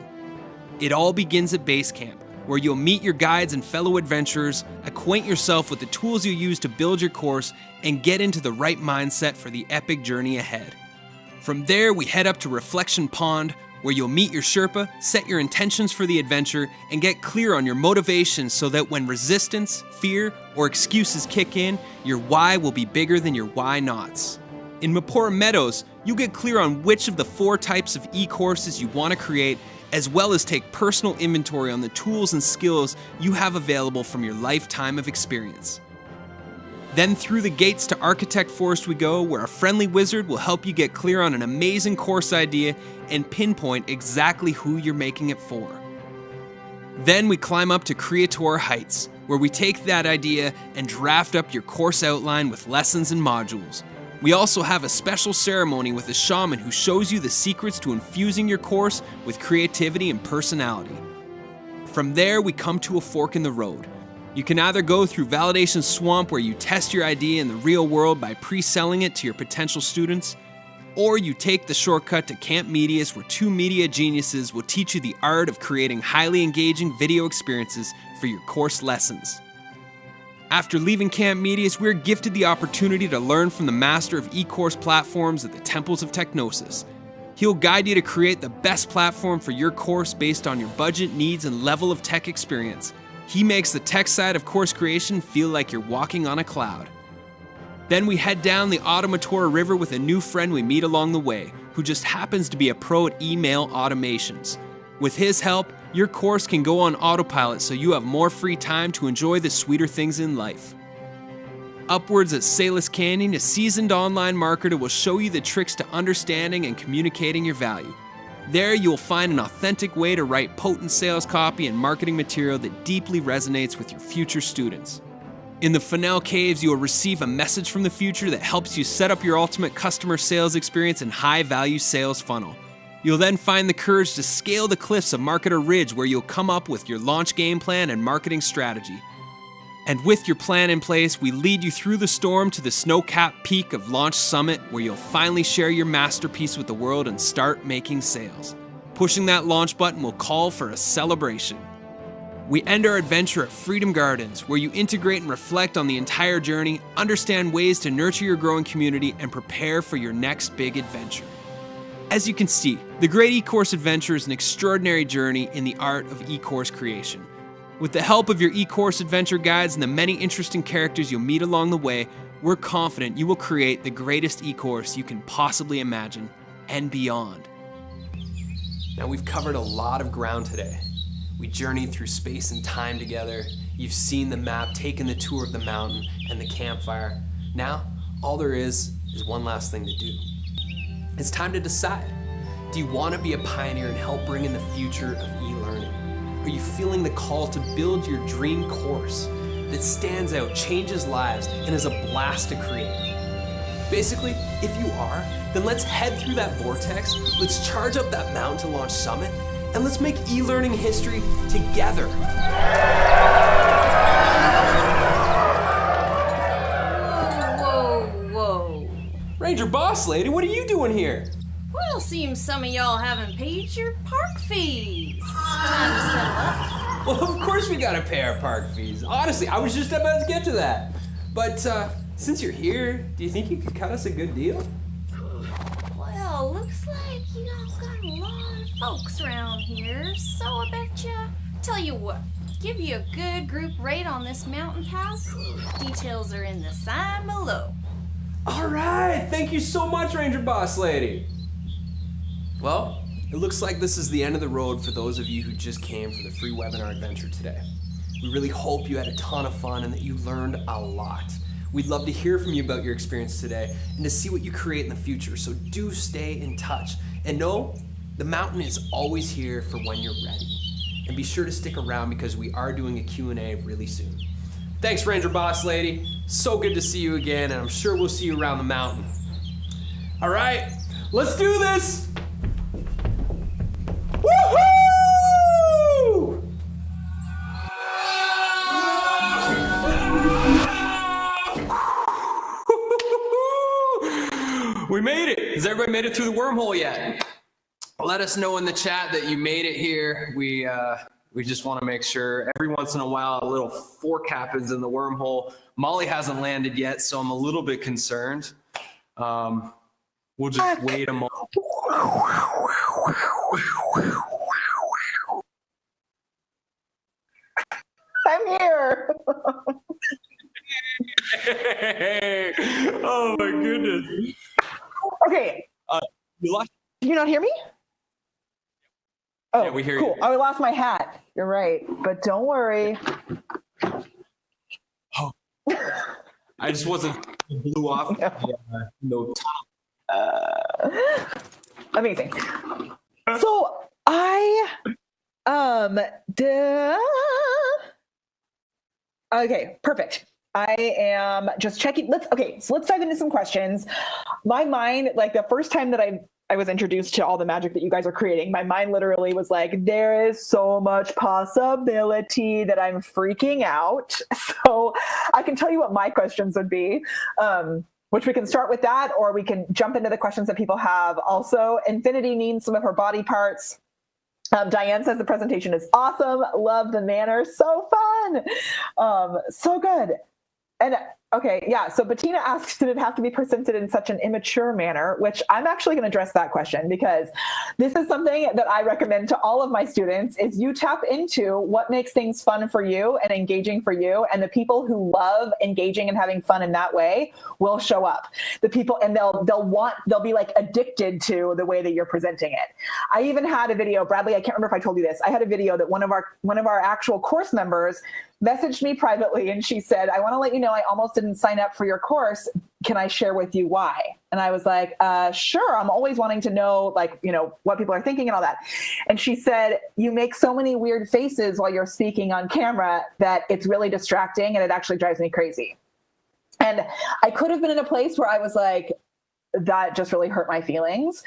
It all begins at base camp, where you'll meet your guides and fellow adventurers, acquaint yourself with the tools you'll use to build your course, and get into the right mindset for the epic journey ahead. From there, we head up to Reflection Pond, where you'll meet your Sherpa, set your intentions for the adventure, and get clear on your motivations so that when resistance, fear, or excuses kick in, your why will be bigger than your why nots. In Mapora Meadows, you'll get clear on which of the 4 types of e-courses you want to create, as well as take personal inventory on the tools and skills you have available from your lifetime of experience. Then through the gates to Architect Forest we go, where a friendly wizard will help you get clear on an amazing course idea and pinpoint exactly who you're making it for. Then we climb up to Creator Heights, where we take that idea and draft up your course outline with lessons and modules. We also have a special ceremony with a shaman who shows you the secrets to infusing your course with creativity and personality. From there, we come to a fork in the road. You can either go through Validation Swamp, where you test your idea in the real world by pre-selling it to your potential students, or you take the shortcut to Camp Medius, where 2 media geniuses will teach you the art of creating highly engaging video experiences for your course lessons. After leaving Camp Medius, we're gifted the opportunity to learn from the master of eCourse platforms at the Temples of Technosis. He'll guide you to create the best platform for your course based on your budget, needs, and level of tech experience. He makes the tech side of course creation feel like you're walking on a cloud. Then we head down the Automatora River with a new friend we meet along the way, who just happens to be a pro at email automations. With his help, your course can go on autopilot so you have more free time to enjoy the sweeter things in life. Upwards at Salus Canyon, a seasoned online marketer will show you the tricks to understanding and communicating your value. There you'll find an authentic way to write potent sales copy and marketing material that deeply resonates with your future students. In the Fennel Caves, you will receive a message from the future that helps you set up your ultimate customer sales experience and high-value sales funnel. You'll then find the courage to scale the cliffs of Marketer Ridge, where you'll come up with your launch game plan and marketing strategy. And with your plan in place, we lead you through the storm to the snow-capped peak of Launch Summit, where you'll finally share your masterpiece with the world and start making sales. Pushing that launch button will call for a celebration. We end our adventure at Freedom Gardens, where you integrate and reflect on the entire journey, understand ways to nurture your growing community, and prepare for your next big adventure. As you can see, the Great eCourse Adventure is an extraordinary journey in the art of eCourse creation. With the help of your eCourse adventure guides and the many interesting characters you'll meet along the way, we're confident you will create the greatest eCourse you can possibly imagine, and beyond. Now, we've covered a lot of ground today. We journeyed through space and time together. You've seen the map, taken the tour of the mountain and the campfire. Now, all there is one last thing to do. It's time to decide. Do you want to be a pioneer and help bring in the future of e-learning? Are you feeling the call to build your dream course that stands out, changes lives, and is a blast to create? Basically, if you are, then let's head through that vortex, let's charge up that mountain to Launch Summit, and let's make e-learning history together. Whoa. Ranger Boss Lady, what are you doing here? Well, seems some of y'all haven't paid your park fees. Time to settle up. Well, of course we gotta pay our park fees. Honestly, I was just about to get to that. But since you're here, do you think you could cut us a good deal? Well, looks like you all got a lot of folks around here, so I bet you Tell you what, give you a good group rate on this mountain pass. Details are in the sign below. All right, thank you so much, Ranger Boss Lady. Well, it looks like this is the end of the road for those of you who just came for the free webinar adventure today. We really hope you had a ton of fun and that you learned a lot. We'd love to hear from you about your experience today and to see what you create in the future, so do stay in touch. And know, the mountain is always here for when you're ready. And be sure to stick around because we are doing a Q&A really soon. Thanks, Ranger Boss Lady. So good to see you again, and I'm sure we'll see you around the mountain. All right, let's do this! Woohoo! We made it. Has everybody made it through the wormhole yet? Let us know in the chat that you made it here. We just want to make sure every once in a while a little fork happens in the wormhole. Molly hasn't landed yet, so I'm a little bit concerned. We'll just wait a moment. I'm here. Oh my goodness. Okay. You lost. Do you not hear me? Oh, Yeah, we hear cool. you. I lost my hat. You're right, but don't worry. Oh. I just wasn't blew off. No time. Amazing. So okay, perfect. I am just checking. So let's dive into some questions. My mind, like the first time that I was introduced to all the magic that you guys are creating, my mind literally was like, there is so much possibility that I'm freaking out. So I can tell you what my questions would be, which we can start with that, or we can jump into the questions that people have. Also, Infinity needs some of her body parts. Diane says the presentation is awesome. Love the manner. So fun. So good. And okay, yeah. So Bettina asks, did it have to be presented in such an immature manner? Which I'm actually going to address that question, because this is something that I recommend to all of my students: is you tap into what makes things fun for you and engaging for you. And the people who love engaging and having fun in that way will show up. The people, and they'll be like addicted to the way that you're presenting it. I even had a video, Bradley, I can't remember if I told you this. I had a video that one of our actual course members messaged me privately, and she said, I want to let you know I almost didn't sign up for your course. Can I share with you why? And I was like, sure. I'm always wanting to know, what people are thinking and all that. And she said, you make so many weird faces while you're speaking on camera that it's really distracting, and it actually drives me crazy. And I could have been in a place where I was like, that just really hurt my feelings.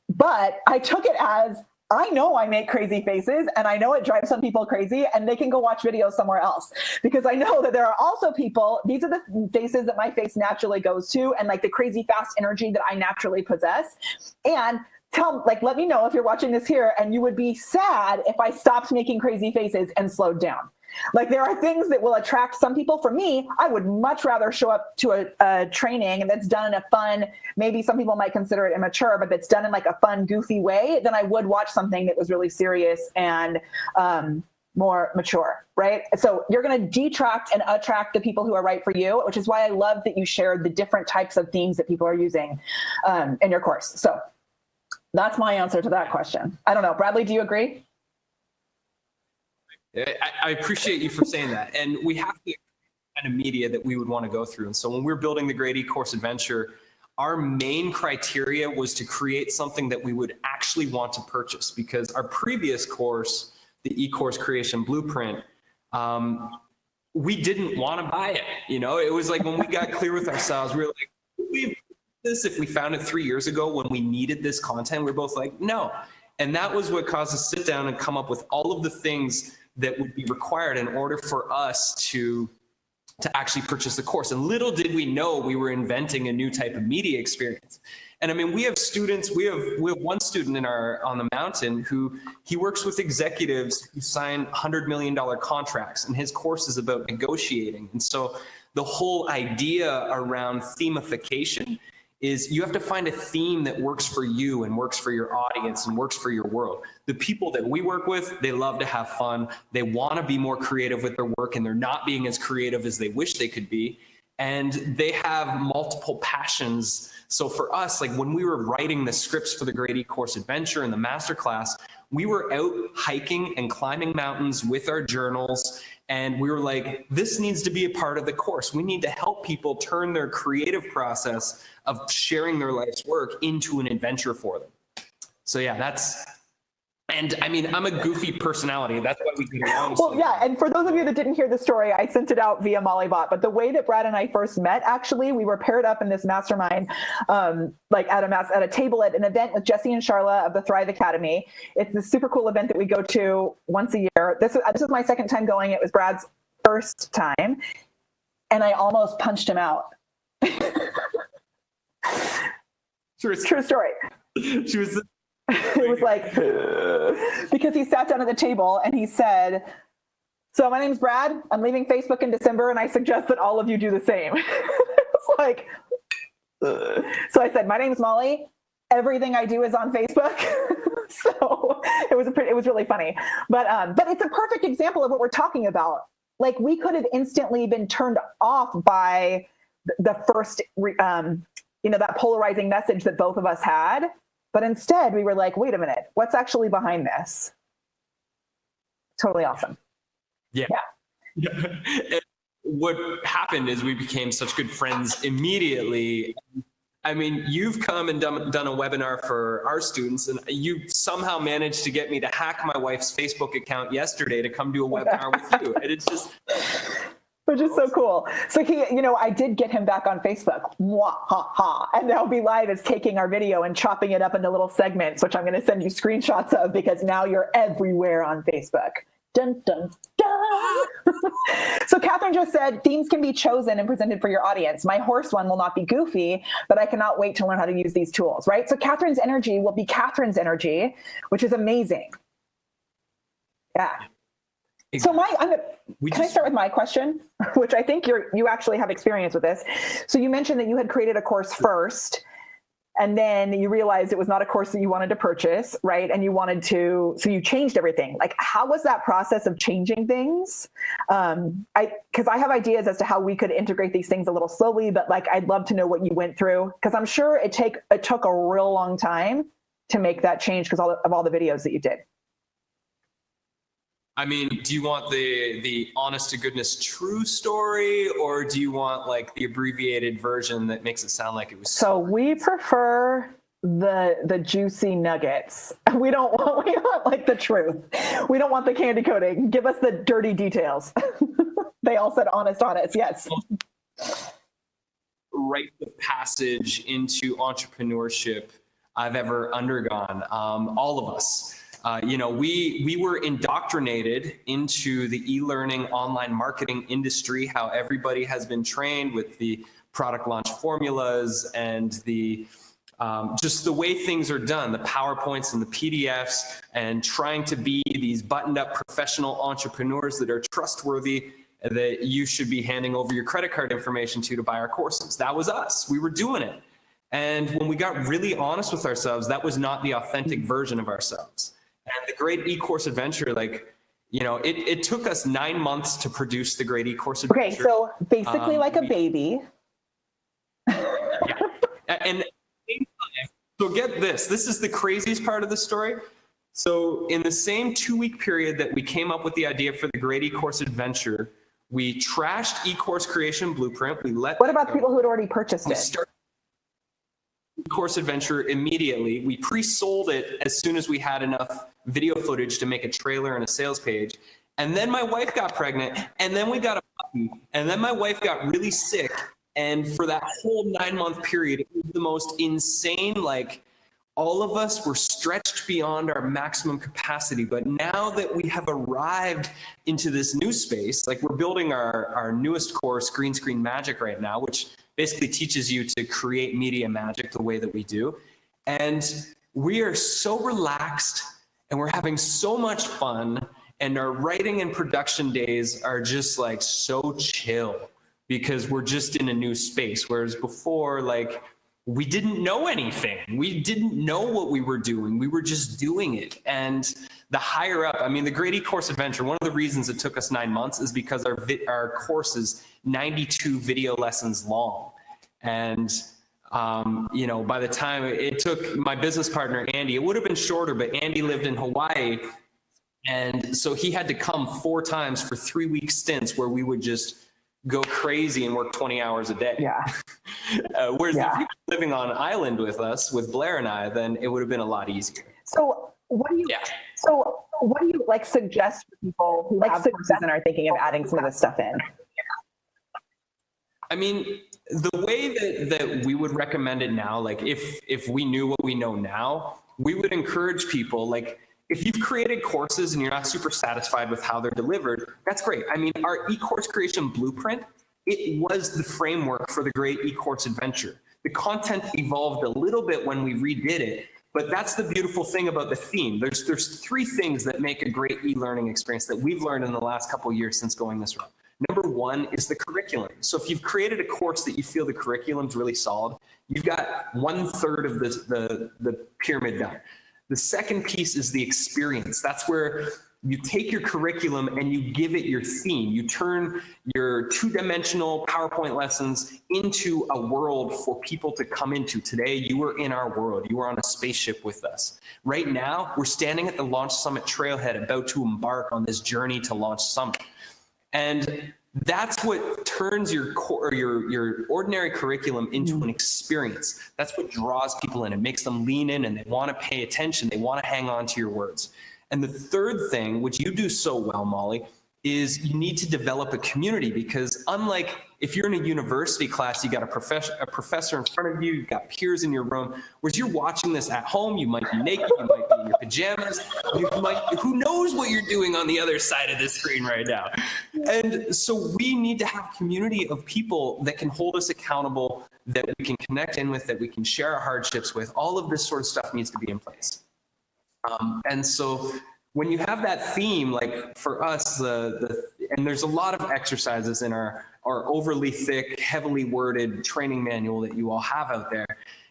But I took it as, I know I make crazy faces, and I know it drives some people crazy, and they can go watch videos somewhere else, because I know that there are also people, these are the faces that my face naturally goes to, and like the crazy fast energy that I naturally possess. And let me know if you're watching this here and you would be sad if I stopped making crazy faces and slowed down. Like, there are things that will attract some people. For me, I would much rather show up to a training that's done in a fun, maybe some people might consider it immature, but that's done in like a fun, goofy way, than I would watch something that was really serious and more mature, right? So you're going to detract and attract the people who are right for you, which is why I love that you shared the different types of themes that people are using in your course. So that's my answer to that question. I don't know. Bradley, do you agree? I appreciate you for saying that. And we have the kind of media that we would want to go through. And so when we're building the Great eCourse Adventure, our main criteria was to create something that we would actually want to purchase, because our previous course, the eCourse Creation Blueprint, we didn't want to buy it. It was like when we got clear with ourselves, we were like, we've this if we found it 3 years ago when we needed this content. We're both like, no. And that was what caused us to sit down and come up with all of the things that would be required in order for us to actually purchase the course. And little did we know we were inventing a new type of media experience. And I mean, we have students, we have one student on the mountain who he works with executives who sign $100 million contracts, and his course is about negotiating. And so the whole idea around themification is you have to find a theme that works for you and works for your audience and works for your world. The people that we work with, they love to have fun. They want to be more creative with their work, and they're not being as creative as they wish they could be. And they have multiple passions. So for us, like when we were writing the scripts for the Great eCourse Adventure and the Masterclass, we were out hiking and climbing mountains with our journals. And we were like, this needs to be a part of the course. We need to help people turn their creative process of sharing their life's work into an adventure for them. So yeah, and I mean, I'm a goofy personality. That's why we get along. Well, yeah. And for those of you that didn't hear the story, I sent it out via Mollybot. But the way that Brad and I first met, actually, we were paired up in this mastermind, like at a table at an event with Jesse and Charla of the Thrive Academy. It's this super cool event that we go to once a year. This is my second time going. It was Brad's first time. And I almost punched him out. True story. She was. It was like, because he sat down at the table and he said, so my name's Brad. I'm leaving Facebook in December, and I suggest that all of you do the same. It's like, so I said, my name's Molly. Everything I do is on Facebook. So it was really funny. But it's a perfect example of what we're talking about. Like, we could have instantly been turned off by the first, that polarizing message that both of us had. But instead, we were like, wait a minute, what's actually behind this? Totally awesome. Yeah. What happened is we became such good friends immediately. I mean, you've come and done a webinar for our students, and you somehow managed to get me to hack my wife's Facebook account yesterday to come do a webinar with you. And it's just... Which is so cool. So I did get him back on Facebook. Mwah, ha, ha. And they'll be live as taking our video and chopping it up into little segments, which I'm going to send you screenshots of, because now you're everywhere on Facebook. Dun, dun, dun. So Catherine just said, themes can be chosen and presented for your audience. My horse one will not be goofy, but I cannot wait to learn how to use these tools, right? So Catherine's energy will be Catherine's energy, which is amazing. Yeah. So can I start with my question, which I think you actually have experience with this. So you mentioned that you had created a course first, and then you realized it was not a course that you wanted to purchase, right? And so you changed everything. Like, how was that process of changing things? Because I have ideas as to how we could integrate these things a little slowly, but like, I'd love to know what you went through, because I'm sure it took a real long time to make that change because of all the videos that you did. I mean, do you want the honest to goodness true story, or do you want like the abbreviated version that makes it sound like it was? So we prefer the juicy nuggets. We don't want like the truth. We don't want the candy coating. Give us the dirty details. They all said honest, yes. Rite of passage into entrepreneurship I've ever undergone. All of us. We were indoctrinated into the e-learning online marketing industry, how everybody has been trained with the product launch formulas and the just the way things are done, the PowerPoints and the PDFs, and trying to be these buttoned up professional entrepreneurs that are trustworthy, that you should be handing over your credit card information to buy our courses. That was us. We were doing it. And when we got really honest with ourselves, that was not the authentic version of ourselves. And the Great eCourse Adventure, it took us 9 months to produce the Great eCourse Adventure. Okay, so basically like a baby. Yeah. And so get this. This is the craziest part of the story. So in the same 2-week period that we came up with the idea for the Great eCourse Adventure, we trashed eCourse Creation Blueprint. What about the people who had already purchased it? eCourse Adventure immediately. We pre-sold it as soon as we had enough video footage to make a trailer and a sales page. And then my wife got pregnant, and then we got a puppy, and then my wife got really sick. And for that whole 9-month period, it was the most insane, all of us were stretched beyond our maximum capacity. But now that we have arrived into this new space, we're building our newest course, Green Screen Magic, right now, which basically teaches you to create media magic the way that we do. And we are so relaxed, and we're having so much fun, and our writing and production days are just so chill, because we're just in a new space. Whereas before, we didn't know anything. We didn't know what we were doing. We were just doing it. And the higher up, I mean, the Great eCourse Adventure, one of the reasons it took us 9 months is because our course is 92 video lessons long. And, you know, by the time it took my business partner, Andy, it would have been shorter, but Andy lived in Hawaii. And so he had to come 4 times for 3-week stints where we would just go crazy and work 20 hours a day. Yeah. Whereas if you were living on an island with us, with Blair and I, then it would have been a lot easier. So what do you like suggest for people who have courses and are thinking of adding some of this stuff in? I mean, the way that we would recommend it now, like if we knew what we know now, we would encourage people, like, if you've created courses and you're not super satisfied with how they're delivered, that's great. I mean, our eCourse creation blueprint, it was the framework for the Great eCourse Adventure. The content evolved a little bit when we redid it, but that's the beautiful thing about the theme. There's 3 things that make a great e-learning experience that we've learned in the last couple of years since going this route. Number 1 is the curriculum. So if you've created a course that you feel the curriculum's really solid, you've got 1/3 of the pyramid done. The second piece is the experience. That's where you take your curriculum and you give it your theme. You turn your 2-dimensional PowerPoint lessons into a world for people to come into. Today, you were in our world. You were on a spaceship with us. Right now, we're standing at the Launch Summit trailhead about to embark on this journey to Launch Summit. And that's what turns your ordinary curriculum into an experience. That's what draws people in. It makes them lean in and they want to pay attention. They want to hang on to your words. And the third thing, which you do so well, Molly, is you need to develop a community, because unlike if you're in a university class, you got a professor in front of you, you've got peers in your room, whereas you're watching this at home, you might be naked, you might be in your pajamas, who knows what you're doing on the other side of the screen right now. And so we need to have a community of people that can hold us accountable, that we can connect in with, that we can share our hardships with. All of this sort of stuff needs to be in place. And so when you have that theme, like for us, and there's a lot of exercises in our overly thick, heavily worded training manual that you all have out there.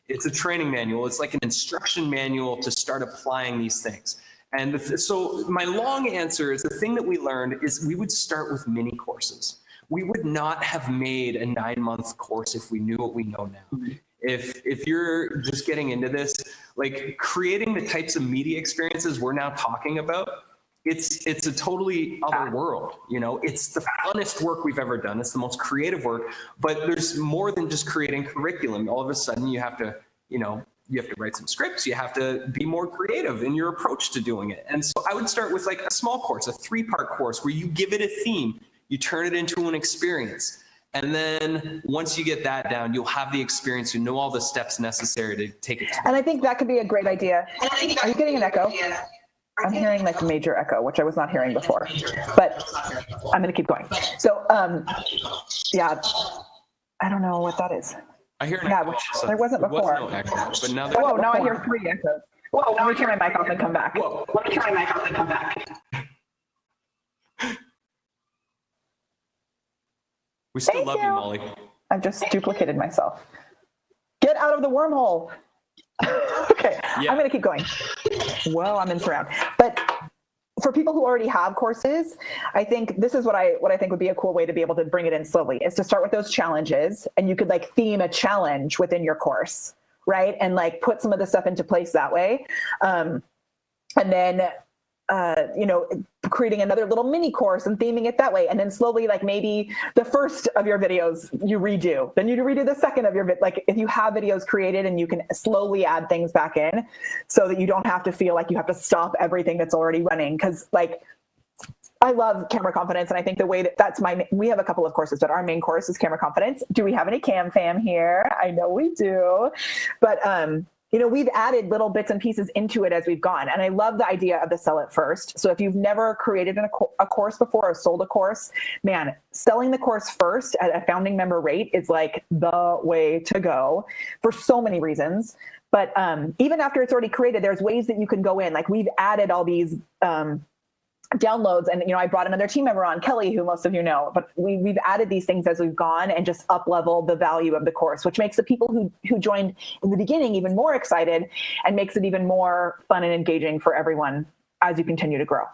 It's a training manual. It's like an instruction manual to start applying these things. And so my long answer is, the thing that we learned is we would start with mini courses. We would not have made a 9-month course if we knew what we know now. If you're just getting into this, like creating the types of media experiences we're now talking about, it's a totally other world. You know, it's the funnest work we've ever done. It's the most creative work, but there's more than just creating curriculum. All of a sudden you have to, you have to write some scripts. You have to be more creative in your approach to doing it. And so I would start with like a small course, a 3-part course where you give it a theme, you turn it into an experience. And then once you get that down, you'll have the experience, you know all the steps necessary to take it. And I think that could be a great idea. Are you getting an echo? I'm hearing like a major echo, which I was not hearing before, but I'm going to keep going. So, yeah, I don't know what that is. I hear an yeah, echo. which there wasn't before. No echo, but now whoa, now I hear 3 echoes. Whoa, let me turn my mic off and come back. Whoa. Let me turn my mic off and come back. We still love you, Molly. I've just duplicated myself. Get out of the wormhole. Okay, yeah. I'm going to keep going. Well, I'm in surround. But for people who already have courses, I think this is what I think would be a cool way to be able to bring it in slowly, is to start with those challenges, and you could like theme a challenge within your course, right? And like put some of the stuff into place that way. And then creating another little mini course and theming it that way. And then slowly, like maybe the first of your videos you redo, then you redo the second of your like if you have videos created, and you can slowly add things back in so that you don't have to feel like you have to stop everything that's already running. Cause like, I love camera confidence. And I think the way we have a couple of courses, but our main course is camera confidence. Do we have any cam fam here? I know we do, but, we've added little bits and pieces into it as we've gone. And I love the idea of the sell it first. So if you've never created a course before or sold a course, man, selling the course first at a founding member rate is like the way to go for so many reasons. But even after it's already created, there's ways that you can go in. Like we've added all these downloads. And, I brought another team member on, Kelly, who most of you know, but we've added these things as we've gone and just up leveled the value of the course, which makes the people who joined in the beginning even more excited and makes it even more fun and engaging for everyone as you continue to grow.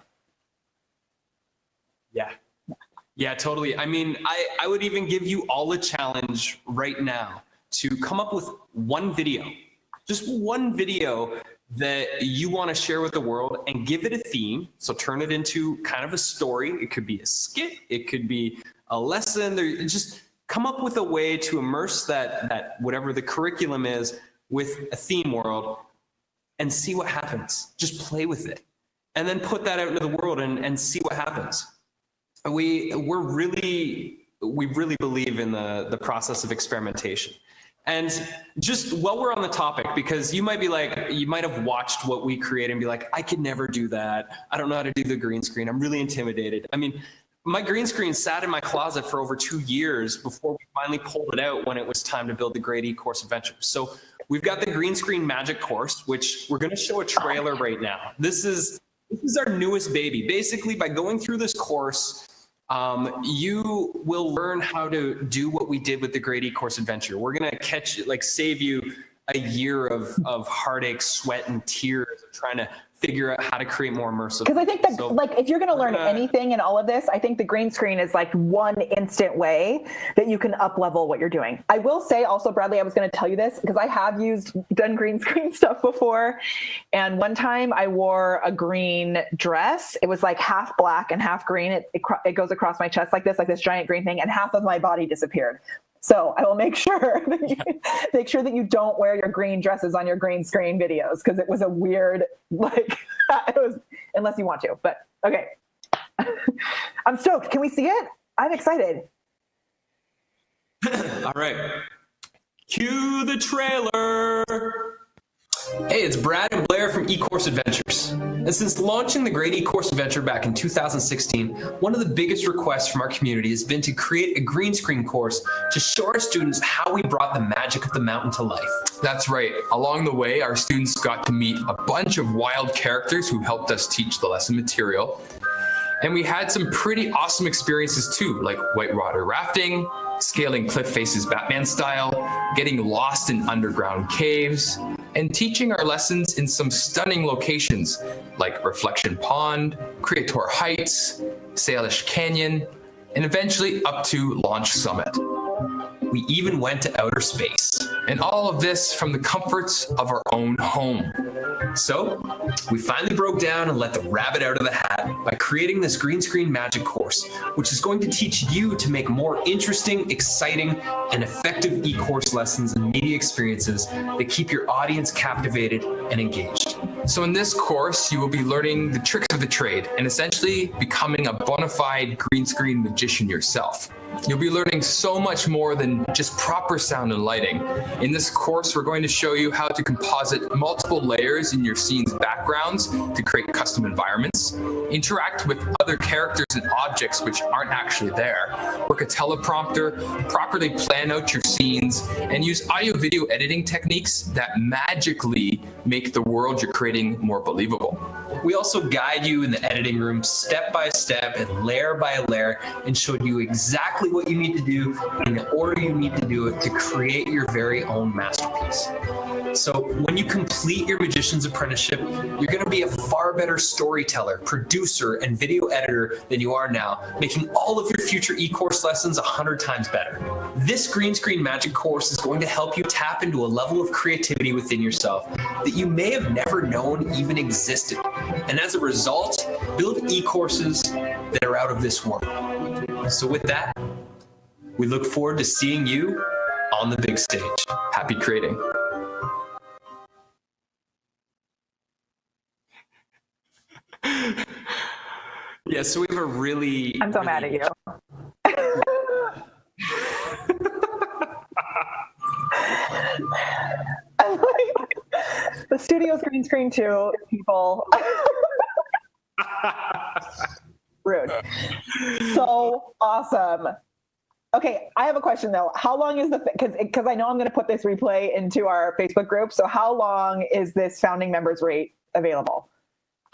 Yeah, totally. I mean, I would even give you all a challenge right now to come up with one video, just one video that you want to share with the world and give it a theme. So turn it into kind of a story. It could be a skit. It could be a lesson. Just come up with a way to immerse that whatever the curriculum is with a theme world and see what happens. Just play with it and then put that out into the world and see what happens. We really believe in the process of experimentation. And just while we're on the topic, because you might have watched what we create and be like, I could never do that. I don't know how to do the green screen. I'm really intimidated. I mean, my green screen sat in my closet for over 2 years before we finally pulled it out when it was time to build the great eCourse adventure. So we've got the green screen magic course, which we're going to show a trailer right now. This is our newest baby. Basically, by going through this course, you will learn how to do what we did with the Great eCourse Adventure. We're going to save you a year of heartache, sweat, and tears of trying to figure out how to create more immersive. Because I think that, if you're going to learn anything in all of this, I think the green screen is like one instant way that you can up level what you're doing. I will say also, Bradley, I was going to tell you this because I have done green screen stuff before. And one time I wore a green dress. It was like half black and half green. It goes across my chest like this giant green thing, and half of my body disappeared. So I will make sure that you don't wear your green dresses on your green screen videos, because it was a weird, unless you want to, but okay. I'm stoked. Can we see it? I'm excited. All right. Cue the trailer. Hey, it's Brad and Blair from eCourse Adventures. And since launching the Great eCourse Adventure back in 2016, one of the biggest requests from our community has been to create a green screen course to show our students how we brought the magic of the mountain to life. That's right. Along the way, our students got to meet a bunch of wild characters who helped us teach the lesson material. And we had some pretty awesome experiences too, like whitewater rafting, scaling cliff faces Batman style, getting lost in underground caves, and teaching our lessons in some stunning locations like Reflection Pond, Creator Heights, Salish Canyon, and eventually up to Launch Summit. We even went to outer space. And all of this from the comforts of our own home. So we finally broke down and let the rabbit out of the hat by creating this green screen magic course, which is going to teach you to make more interesting, exciting, and effective eCourse lessons and media experiences that keep your audience captivated and engaged. So in this course, you will be learning the tricks of the trade and essentially becoming a bona fide green screen magician yourself. You'll be learning so much more than just proper sound and lighting. In this course, we're going to show you how to composite multiple layers in your scene's backgrounds to create custom environments, interact with other characters and objects which aren't actually there, work a teleprompter, properly plan out your scenes, and use audio-video editing techniques that magically make the world you're creating more believable. We also guide you in the editing room step by step and layer by layer and showed you exactly what you need to do in the order you need to do it to create your very own masterpiece. So when you complete your magician's apprenticeship, you're going to be a far better storyteller, producer, and video editor than you are now, making all of your future eCourse lessons 100 times better. This green screen magic course is going to help you tap into a level of creativity within yourself that you may have never known even existed. And as a result, build eCourses that are out of this world. So with that, we look forward to seeing you on the big stage. Happy creating. Yeah, so we have a really... I'm so mad at you. I'm like, the studio's green screen too, people. Rude. So awesome. Okay, I have a question though. How long is because I know I'm going to put this replay into our Facebook group. So how long is this founding members rate available?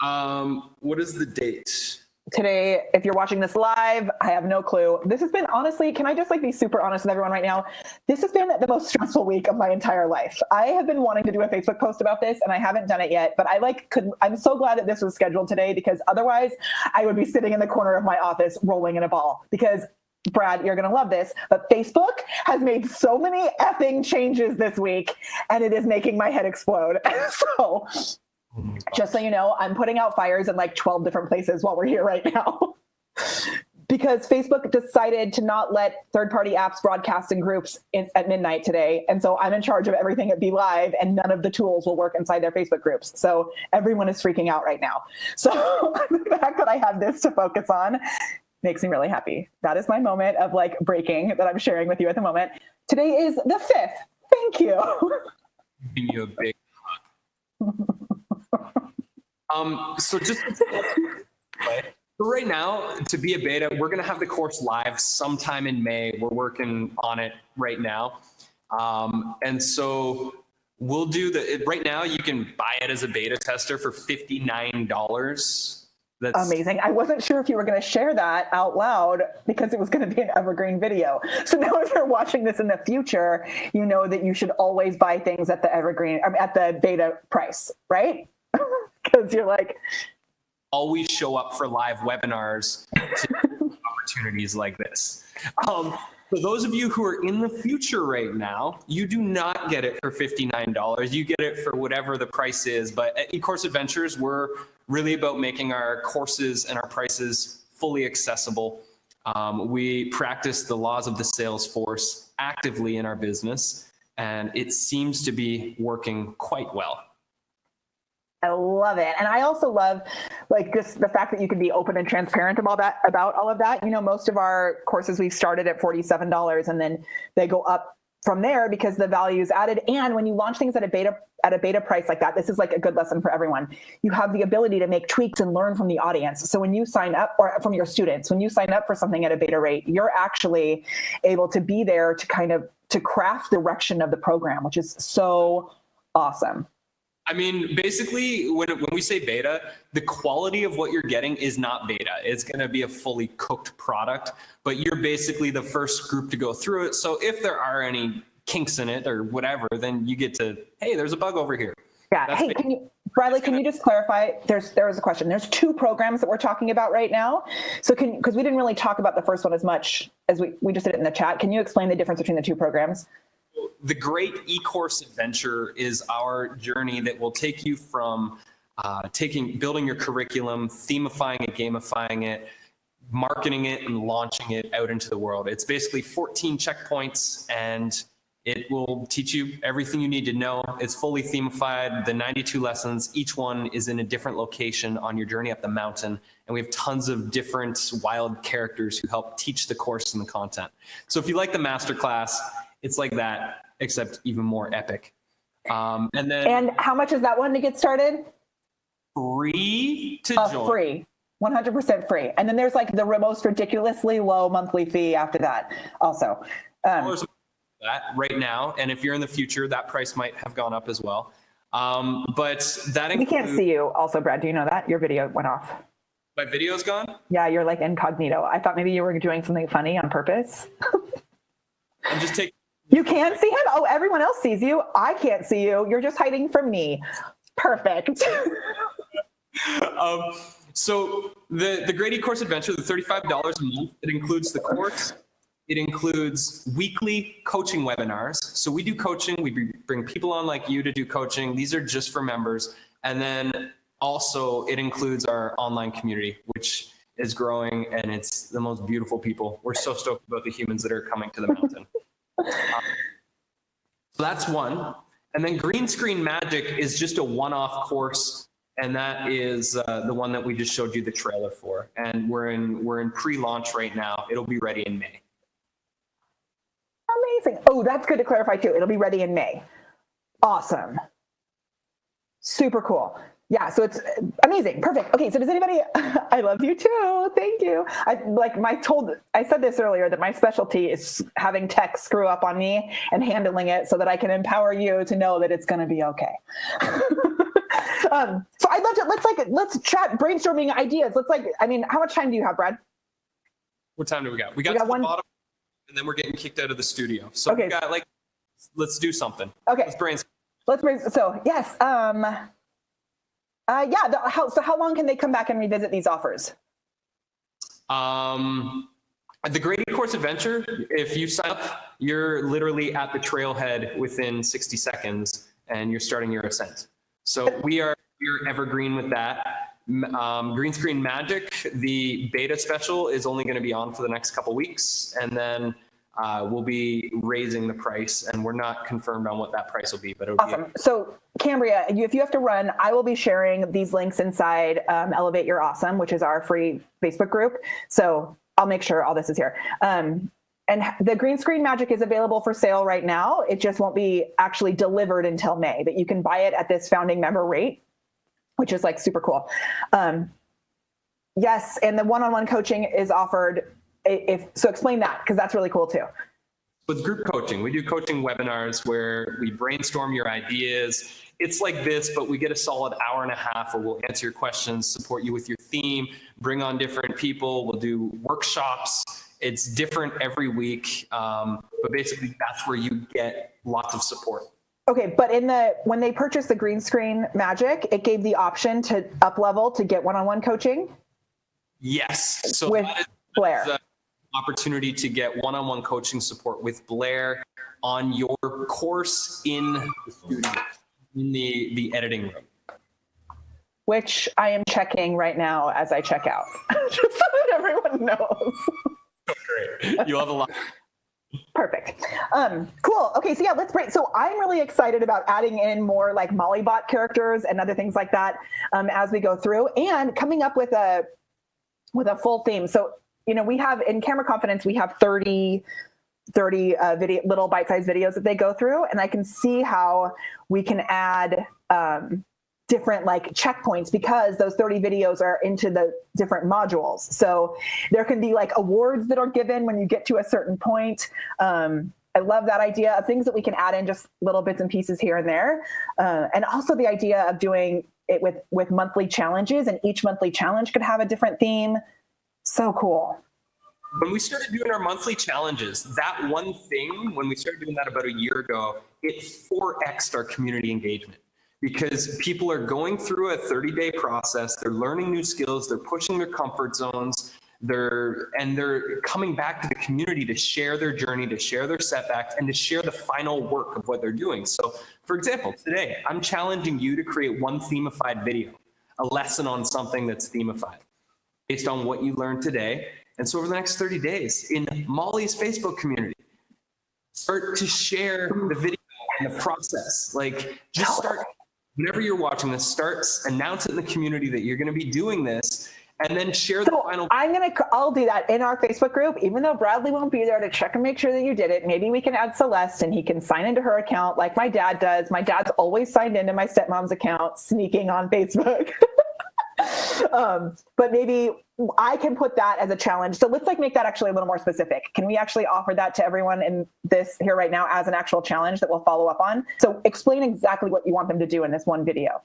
What is the date? today, if you're watching this live, I have no clue. This has been, honestly, can I just like be super honest with everyone right now? This has been the most stressful week of my entire life. I have been wanting to do a Facebook post about this and I haven't done it yet, but I'm so glad that this was scheduled today, because otherwise I would be sitting in the corner of my office rolling in a ball. Because Brad, you're going to love this, but Facebook has made so many effing changes this week and it is making my head explode. So just so you know, I'm putting out fires in like 12 different places while we're here right now. Because Facebook decided to not let third-party apps broadcast in groups at midnight today. And so I'm in charge of everything at Be Live, and none of the tools will work inside their Facebook groups. So everyone is freaking out right now. So the fact that I have this to focus on makes me really happy. That is my moment of like breaking that I'm sharing with you at the moment. Today is the 5th. Thank you. Giving you a big hug. So just so right now, to be a beta, we're going to have the course live sometime in May. We're working on it right now. And so we'll do right now, you can buy it as a beta tester for $59. That's amazing. I wasn't sure if you were going to share that out loud because it was going to be an evergreen video. So now if you're watching this in the future, you know that you should always buy things at the at the beta price, right? Because you're like, always show up for live webinars to opportunities like this. For those of you who are in the future right now, you do not get it for $59. You get it for whatever the price is. But at eCourse Adventures, we're really about making our courses and our prices fully accessible. We practice the laws of the sales force actively in our business, and it seems to be working quite well. I love it. And I also love like just the fact that you can be open and transparent about all of that. You know, most of our courses we've started at $47 and then they go up from there because the value is added. And when you launch things at a beta price like that, this is like a good lesson for everyone. You have the ability to make tweaks and learn from the audience. So when you sign up, or from your students, when you sign up for something at a beta rate, you're actually able to be there to craft the direction of the program, which is so awesome. I mean, basically, when we say beta, the quality of what you're getting is not beta. It's going to be a fully cooked product, but you're basically the first group to go through it. So if there are any kinks in it or whatever, then you get to, hey, there's a bug over here. Yeah. Hey, Bradley, can you just clarify? There was a question. There's 2 programs that we're talking about right now. So because we didn't really talk about the first one as much as we just did it in the chat. Can you explain the difference between the 2 programs? The Great eCourse Adventure is our journey that will take you from building your curriculum, themifying it, gamifying it, marketing it, and launching it out into the world. It's basically 14 checkpoints, and it will teach you everything you need to know. It's fully themified, the 92 lessons. Each one is in a different location on your journey up the mountain. And we have tons of different wild characters who help teach the course and the content. So if you like the Masterclass, it's like that, except even more epic. And how much is that one to get started? Free to join. Free, 100% free. And then there's like the most ridiculously low monthly fee after that also. That right now, and if you're in the future, that price might have gone up as well. But that includes, we can't see you also, Brad. Do you know that? Your video went off. My video's gone? Yeah, you're like incognito. I thought maybe you were doing something funny on purpose. I'm just taking. You can see him? Oh, everyone else sees you. I can't see you. You're just hiding from me. Perfect. So the Great eCourse Adventure, the $35 a month, it includes the course. It includes weekly coaching webinars. So we do coaching. We bring people on like you to do coaching. These are just for members. And then also it includes our online community, which is growing, and it's the most beautiful people. We're so stoked about the humans that are coming to the mountain. So that's one. And then Green Screen Magic is just a one-off course, and that is the one that we just showed you the trailer for. And we're in pre-launch right now. It'll be ready in May. Amazing. Oh, that's good to clarify too. It'll be ready in May. Awesome. Super cool. Yeah, so it's amazing. Perfect. Okay, so does anybody, I love you too. Thank you. I said this earlier that my specialty is having tech screw up on me and handling it so that I can empower you to know that it's going to be okay. So I'd love to, let's chat brainstorming ideas. How much time do you have, Brad? What time do we got? We got to the bottom, and then we're getting kicked out of the studio. So okay. We got let's do something. Okay. Let's brainstorm. So yes. So how long can they come back and revisit these offers? The Great eCourse Adventure, if you sign up, you're literally at the trailhead within 60 seconds and you're starting your ascent. So we're evergreen with that. Green Screen Magic, the beta special is only going to be on for the next couple weeks, and then we'll be raising the price, and we're not confirmed on what that price will be, but it'll awesome. So Cambria, if you have to run, I will be sharing these links inside Elevate Your Awesome, which is our free Facebook group. So I'll make sure all this is here. And the Green Screen Magic is available for sale right now. It just won't be actually delivered until May, but you can buy it at this founding member rate, which is super cool. Yes, and the one-on-one coaching is offered. So explain that, because that's really cool too. With group coaching, we do coaching webinars where we brainstorm your ideas. It's like this, but we get a solid hour and a half where we'll answer your questions, support you with your theme, bring on different people. We'll do workshops. It's different every week, but basically that's where you get lots of support. Okay, but when they purchased the Green Screen Magic, it gave the option to up level to get one-on-one coaching? Yes. So with Blair. Opportunity to get one-on-one coaching support with Blair on your course in the studio, in the editing room. Which I am checking right now as I check out, just so that everyone knows. Great. You'll have a lot. Perfect. Cool. Okay, so yeah, let's break. So I'm really excited about adding in more Mollybot characters and other things like that as we go through, and coming up with a full theme. So we have in Camera Confidence, we have 30 video, little bite-sized videos that they go through, and I can see how we can add different checkpoints, because those 30 videos are into the different modules. So there can be awards that are given when you get to a certain point. I love that idea of things that we can add in, just little bits and pieces here and there. And also the idea of doing it with monthly challenges, and each monthly challenge could have a different theme. So cool. When we started doing our monthly challenges, that one thing, when we started doing that about a year ago, it 4x'd our community engagement, because people are going through a 30-day process. They're learning new skills. They're pushing their comfort zones. They're coming back to the community to share their journey, to share their setbacks, and to share the final work of what they're doing. So for example, today, I'm challenging you to create one themified video, a lesson on something that's themified, based on what you learned today. And so over the next 30 days in Molly's Facebook community, start to share the video and the process. Just start, whenever you're watching this, announce it in the community that you're going to be doing this, and then share the final. I'll do that in our Facebook group, even though Bradley won't be there to check and make sure that you did it. Maybe we can add Celeste and he can sign into her account like my dad does. My dad's always signed into my stepmom's account, sneaking on Facebook. But maybe I can put that as a challenge. So let's make that actually a little more specific. Can we actually offer that to everyone in this here right now as an actual challenge that we'll follow up on? So explain exactly what you want them to do in this one video.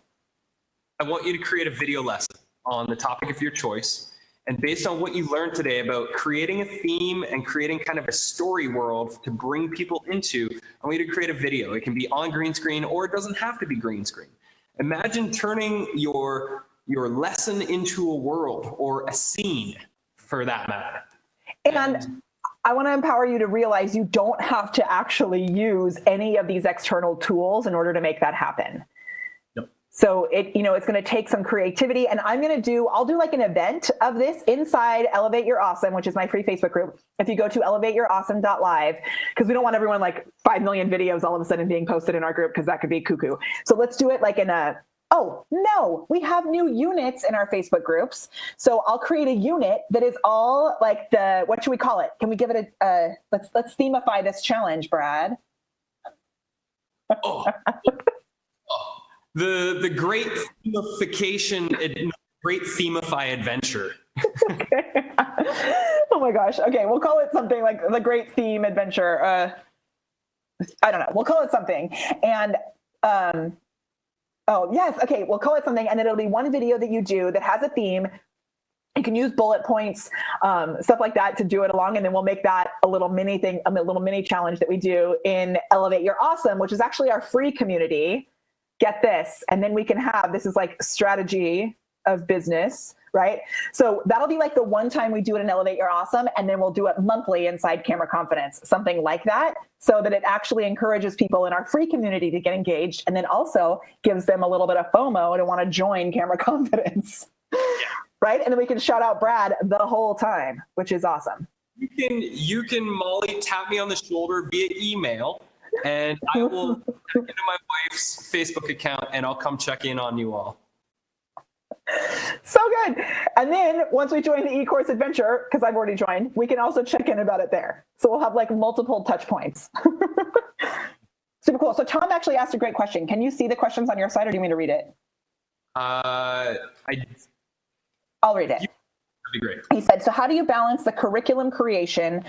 I want you to create a video lesson on the topic of your choice. And based on what you learned today about creating a theme and creating kind of a story world to bring people into, I want you to create a video. It can be on green screen, or it doesn't have to be green screen. Imagine turning your lesson into a world, or a scene for that matter. And I want to empower you to realize you don't have to actually use any of these external tools in order to make that happen. So it's going to take some creativity, and I'll do an event of this inside Elevate Your Awesome, which is my free Facebook group. If you go to elevateyourawesome.live, because we don't want everyone 5 million videos all of a sudden being posted in our group, because that could be cuckoo. So let's do it oh, no, we have new units in our Facebook groups. So I'll create a unit that is all what should we call it? Can we give it let's themify this challenge, Brad. The great themification, great themify adventure. Oh my gosh. Okay, we'll call it something like the great theme adventure. I don't know. We'll call it something. And Oh, yes. Okay. We'll call it something. And then it'll be one video that you do that has a theme. You can use bullet points, stuff like that to do it along. And then we'll make that a little mini thing, a little mini challenge that we do in Elevate Your Awesome, which is actually our free community. Get this. And then we can have, this is like strategy of business, right? So that'll be like the one time we do it in Elevate Your Awesome. And then we'll do it monthly inside Camera Confidence, something like that, so that it actually encourages people in our free community to get engaged. And then also gives them a little bit of FOMO to want to join Camera Confidence. Right? And then we can shout out Brad the whole time, which is awesome. You can Molly, tap me on the shoulder via email, and I will check into my wife's Facebook account, and I'll come check in on you all. So good. And then once we join the eCourse adventure, because I've already joined, we can also check in about it there. So we'll have like multiple touch points. Super cool. So Tom actually asked a great question. Can you see the questions on your side, or do you want me to read it? I'll read it. That'd be great. He said, so how do you balance the curriculum creation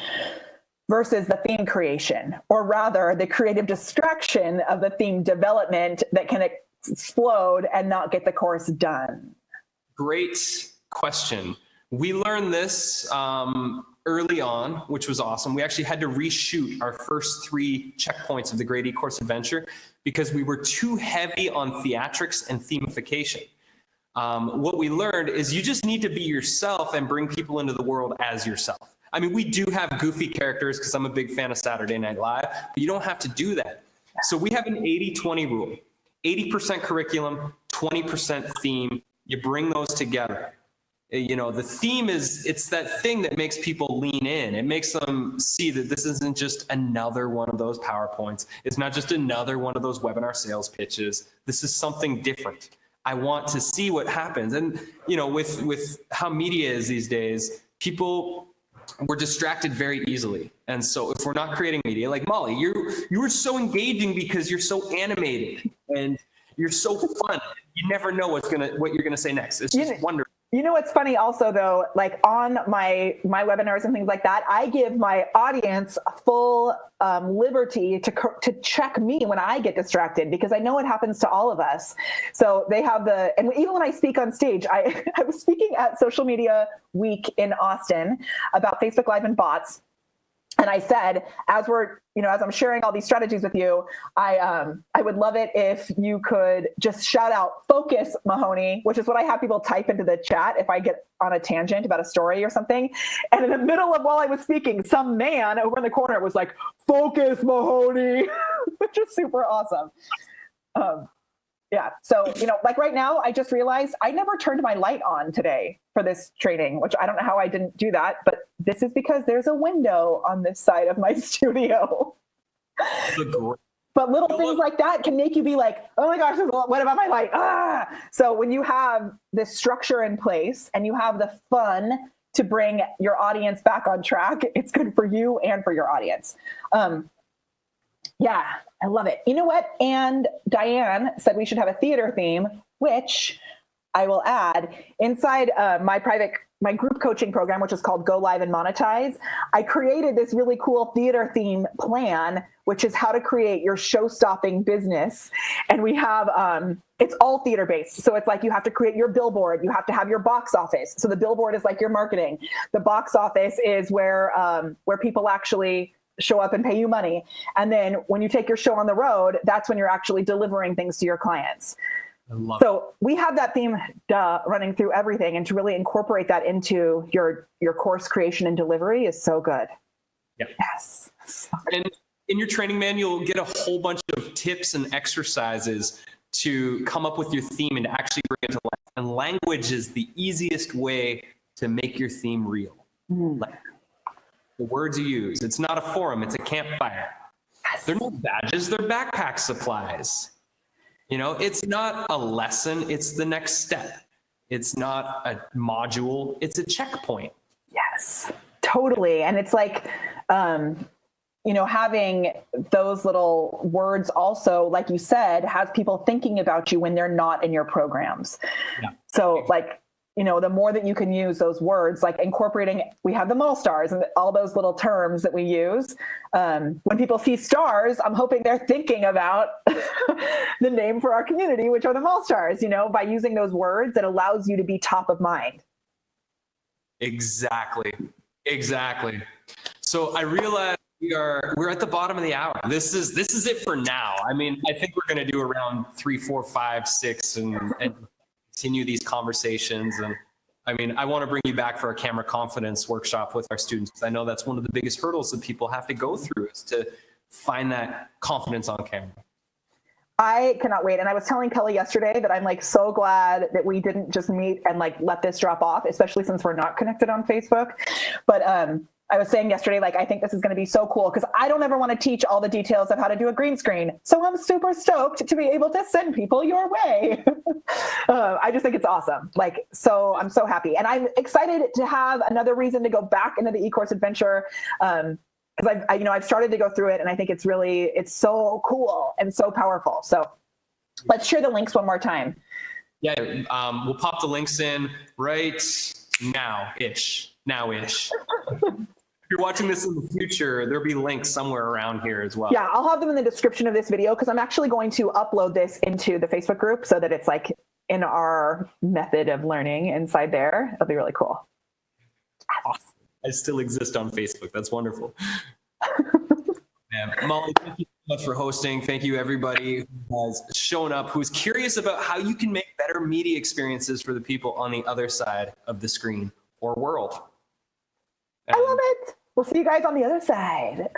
versus the theme creation, or rather the creative distraction of the theme development that can explode and not get the course done? Great question. We learned this early on, which was awesome. We actually had to reshoot our first 3 checkpoints of the Great eCourse Adventure because we were too heavy on theatrics and themification. What we learned is you just need to be yourself and bring people into the world as yourself. I mean, we do have goofy characters because I'm a big fan of Saturday Night Live, but you don't have to do that. So we have an 80-20 rule, 80% curriculum, 20% theme. You bring those together. You know, the theme it's that thing that makes people lean in. It makes them see that this isn't just another one of those PowerPoints. It's not just another one of those webinar sales pitches. This is something different. I want to see what happens. And, you know, with how media is these days, we're distracted very easily. And so if we're not creating media, like Molly, you were so engaging because you're so animated and you're so fun. You never know what you're gonna say next. It's just wonderful. You know what's funny also though, like on my webinars and things like that, I give my audience full liberty to check me when I get distracted, because I know it happens to all of us. So they have and even when I speak on stage, I was speaking at Social Media Week in Austin about Facebook Live and bots. And I said, as I'm sharing all these strategies with you, I would love it if you could just shout out "focus, Mahoney," which is what I have people type into the chat if I get on a tangent about a story or something. And in the middle of while I was speaking, some man over in the corner was like, "Focus, Mahoney," which is super awesome. Yeah. So, like right now, I just realized I never turned my light on today for this training, which I don't know how I didn't do that, but this is because there's a window on this side of my studio. But little things like that can make you be like, oh my gosh, what about my light? Ah! So when you have this structure in place and you have the fun to bring your audience back on track, it's good for you and for your audience. Yeah, I love it. You know what? And Diane said we should have a theater theme, which I will add inside my group coaching program, which is called Go Live and Monetize. I created this really cool theater theme plan, which is how to create your show-stopping business. And we have, it's all theater based. So it's like you have to create your billboard. You have to have your box office. So the billboard is like your marketing. The box office is where people actually show up and pay you money. And then when you take your show on the road, that's when you're actually delivering things to your clients. So we have that theme running through everything, and to really incorporate that into your course creation and delivery is so good. Yeah. Yes. And in your training manual, you'll get a whole bunch of tips and exercises to come up with your theme and actually bring it to life. And language is the easiest way to make your theme real. Like the words you use. It's not a forum, it's a campfire. Yes. They're not badges, they're backpack supplies. It's not a lesson, it's the next step. It's not a module, it's a checkpoint. Yes, totally. And it's like, having those little words also, like you said, has people thinking about you when they're not in your programs. Yeah. So like the more that you can use those words, like incorporating, we have the mole stars and all those little terms that we use. When people see stars, I'm hoping they're thinking about the name for our community, which are the mole stars. By using those words, it allows you to be top of mind. Exactly. So I realize we're at the bottom of the hour. This is it for now. I mean, I think we're going to do around 3, 4, 5, 6 and continue these conversations. And I mean, I want to bring you back for a camera confidence workshop with our students, because I know that's one of the biggest hurdles that people have to go through, is to find that confidence on camera. I cannot wait. And I was telling Kelly yesterday that I'm like so glad that we didn't just meet and like let this drop off, especially since we're not connected on Facebook. But I was saying yesterday, like, I think this is going to be so cool, because I don't ever want to teach all the details of how to do a green screen. So I'm super stoked to be able to send people your way. I just think it's awesome. Like, so I'm so happy. And I'm excited to have another reason to go back into the eCourse adventure. Because I've started to go through it, and I think it's so cool and so powerful. So let's share the links one more time. Yeah, we'll pop the links in right now-ish. If you're watching this in the future, there'll be links somewhere around here as well. Yeah, I'll have them in the description of this video, because I'm actually going to upload this into the Facebook group so that it's like in our method of learning inside there. It'll be really cool. Awesome. I still exist on Facebook. That's wonderful. Man, Molly, thank you so much for hosting. Thank you, everybody who has shown up, who's curious about how you can make better media experiences for the people on the other side of the screen or world. I love it. We'll see you guys on the other side.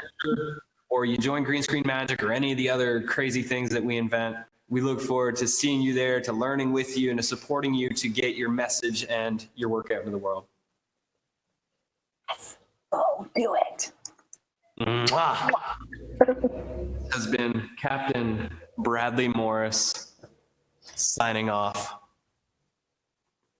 Or you join Green Screen Magic or any of the other crazy things that we invent. We look forward to seeing you there, to learning with you, and to supporting you to get your message and your work out into the world. Oh, do it. Mwah. Has been Captain Bradley Morris signing off.